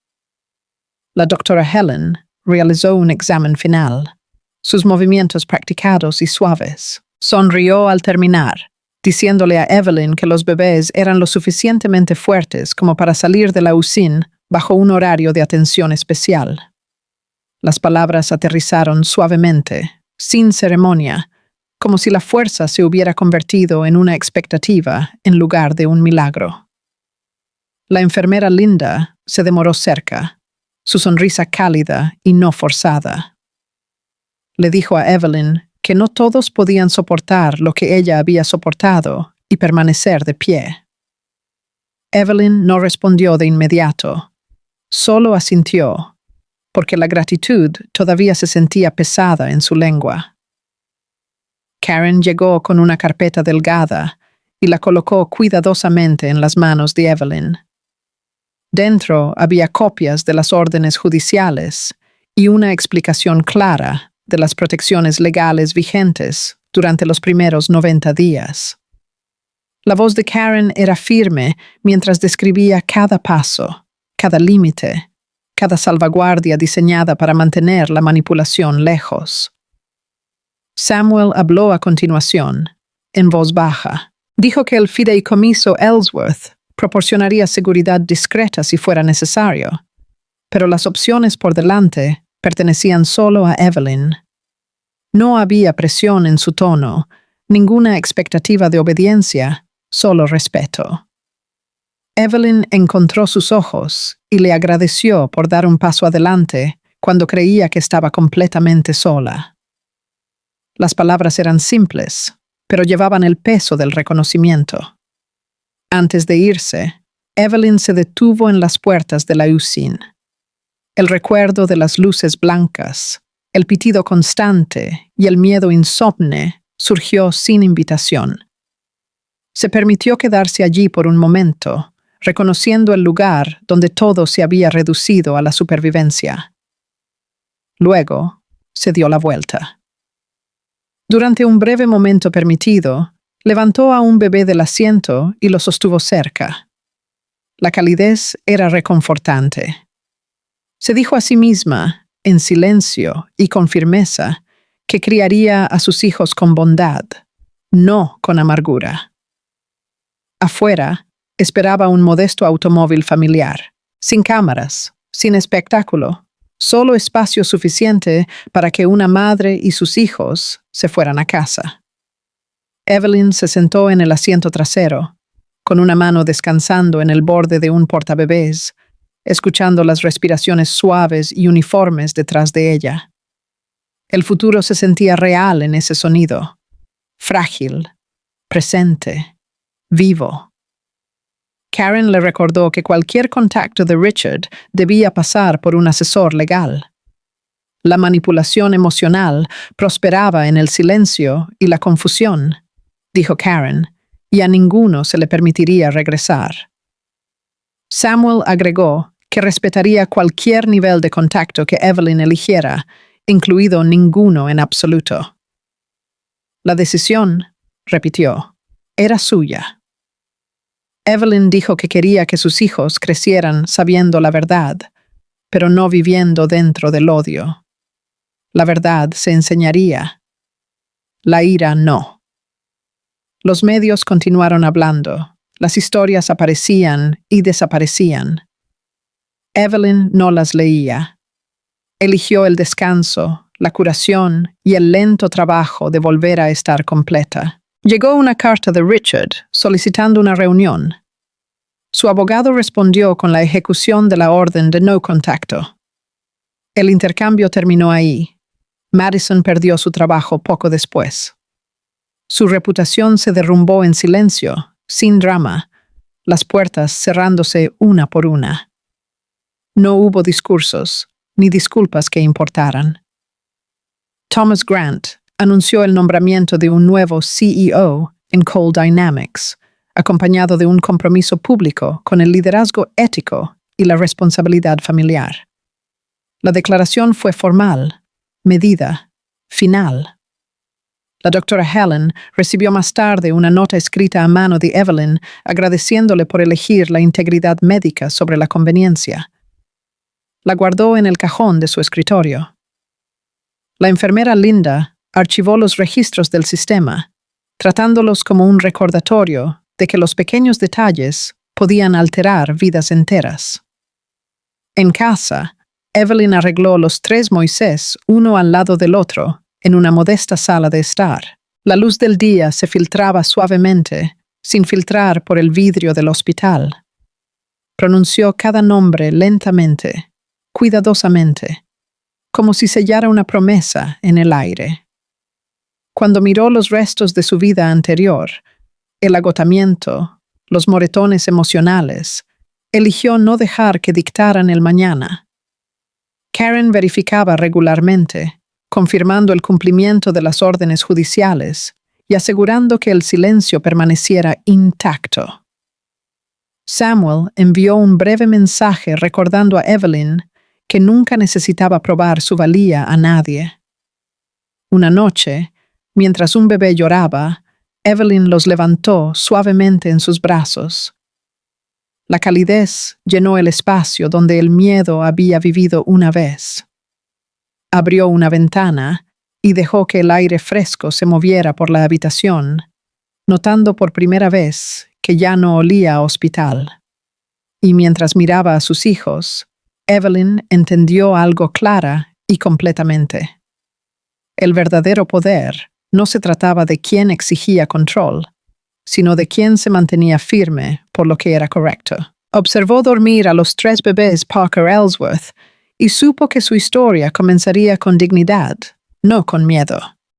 La doctora Helen realizó un examen final, sus movimientos practicados y suaves. Sonrió al terminar, diciéndole a Evelyn que los bebés eran lo suficientemente fuertes como para salir de la UCIN bajo un horario de atención especial. Las palabras aterrizaron suavemente, sin ceremonia, como si la fuerza se hubiera convertido en una expectativa en lugar de un milagro. La enfermera Linda se demoró cerca, su sonrisa cálida y no forzada. Le dijo a Evelyn que no todos podían soportar lo que ella había soportado y permanecer de pie. Evelyn no respondió de inmediato, solo asintió, porque la gratitud todavía se sentía pesada en su lengua. Karen llegó con una carpeta delgada y la colocó cuidadosamente en las manos de Evelyn. Dentro había copias de las órdenes judiciales y una explicación clara de las protecciones legales vigentes durante los primeros 90 días. La voz de Karen era firme mientras describía cada paso, cada límite, cada salvaguardia diseñada para mantener la manipulación lejos. Samuel habló a continuación, en voz baja. Dijo que el fideicomiso Ellsworth proporcionaría seguridad discreta si fuera necesario, pero las opciones por delante pertenecían solo a Evelyn. No había presión en su tono, ninguna expectativa de obediencia, solo respeto. Evelyn encontró sus ojos y le agradeció por dar un paso adelante cuando creía que estaba completamente sola. Las palabras eran simples, pero llevaban el peso del reconocimiento. Antes de irse, Evelyn se detuvo en las puertas de la UCIN. El recuerdo de las luces blancas, el pitido constante y el miedo insomne surgió sin invitación. Se permitió quedarse allí por un momento, reconociendo el lugar donde todo se había reducido a la supervivencia. Luego, se dio la vuelta. Durante un breve momento permitido, levantó a un bebé del asiento y lo sostuvo cerca. La calidez era reconfortante. Se dijo a sí misma, en silencio y con firmeza, que criaría a sus hijos con bondad, no con amargura. Afuera, esperaba un modesto automóvil familiar, sin cámaras, sin espectáculo, solo espacio suficiente para que una madre y sus hijos se fueran a casa. Evelyn se sentó en el asiento trasero, con una mano descansando en el borde de un portabebés, escuchando las respiraciones suaves y uniformes detrás de ella. El futuro se sentía real en ese sonido, frágil, presente, vivo. Karen le recordó que cualquier contacto de Richard debía pasar por un asesor legal. La manipulación emocional prosperaba en el silencio y la confusión, dijo Karen, y a ninguno se le permitiría regresar. Samuel agregó que respetaría cualquier nivel de contacto que Evelyn eligiera, incluido ninguno en absoluto. La decisión, repitió, era suya. Evelyn dijo que quería que sus hijos crecieran sabiendo la verdad, pero no viviendo dentro del odio. La verdad se enseñaría. La ira no. Los medios continuaron hablando. Las historias aparecían y desaparecían. Evelyn no las leía. Eligió el descanso, la curación y el lento trabajo de volver a estar completa. Llegó una carta de Richard solicitando una reunión. Su abogado respondió con la ejecución de la orden de no contacto. El intercambio terminó ahí. Madison perdió su trabajo poco después. Su reputación se derrumbó en silencio, sin drama, las puertas cerrándose una por una. No hubo discursos, ni disculpas que importaran. Thomas Grant anunció el nombramiento de un nuevo CEO en Cole Dynamics, acompañado de un compromiso público con el liderazgo ético y la responsabilidad familiar. La declaración fue formal, medida, final. La doctora Helen recibió más tarde una nota escrita a mano de Evelyn agradeciéndole por elegir la integridad médica sobre la conveniencia. La guardó en el cajón de su escritorio. La enfermera Linda archivó los registros del sistema, tratándolos como un recordatorio de que los pequeños detalles podían alterar vidas enteras. En casa, Evelyn arregló los 3 Moisés uno al lado del otro en una modesta sala de estar. La luz del día se filtraba suavemente, sin filtrar por el vidrio del hospital. Pronunció cada nombre lentamente, cuidadosamente, como si sellara una promesa en el aire. Cuando miró los restos de su vida anterior, el agotamiento, los moretones emocionales, eligió no dejar que dictaran el mañana. Karen verificaba regularmente, confirmando el cumplimiento de las órdenes judiciales y asegurando que el silencio permaneciera intacto. Samuel envió un breve mensaje recordando a Evelyn que nunca necesitaba probar su valía a nadie. Una noche, mientras un bebé lloraba, Evelyn los levantó suavemente en sus brazos. La calidez llenó el espacio donde el miedo había vivido una vez. Abrió una ventana y dejó que el aire fresco se moviera por la habitación, notando por primera vez que ya no olía a hospital. Y mientras miraba a sus hijos, Evelyn entendió algo clara y completamente. El verdadero poder no se trataba de quién exigía control, sino de quién se mantenía firme por lo que era correcto. Observó dormir a los 3 bebés Parker Ellsworth y supo que su historia comenzaría con dignidad, no con miedo.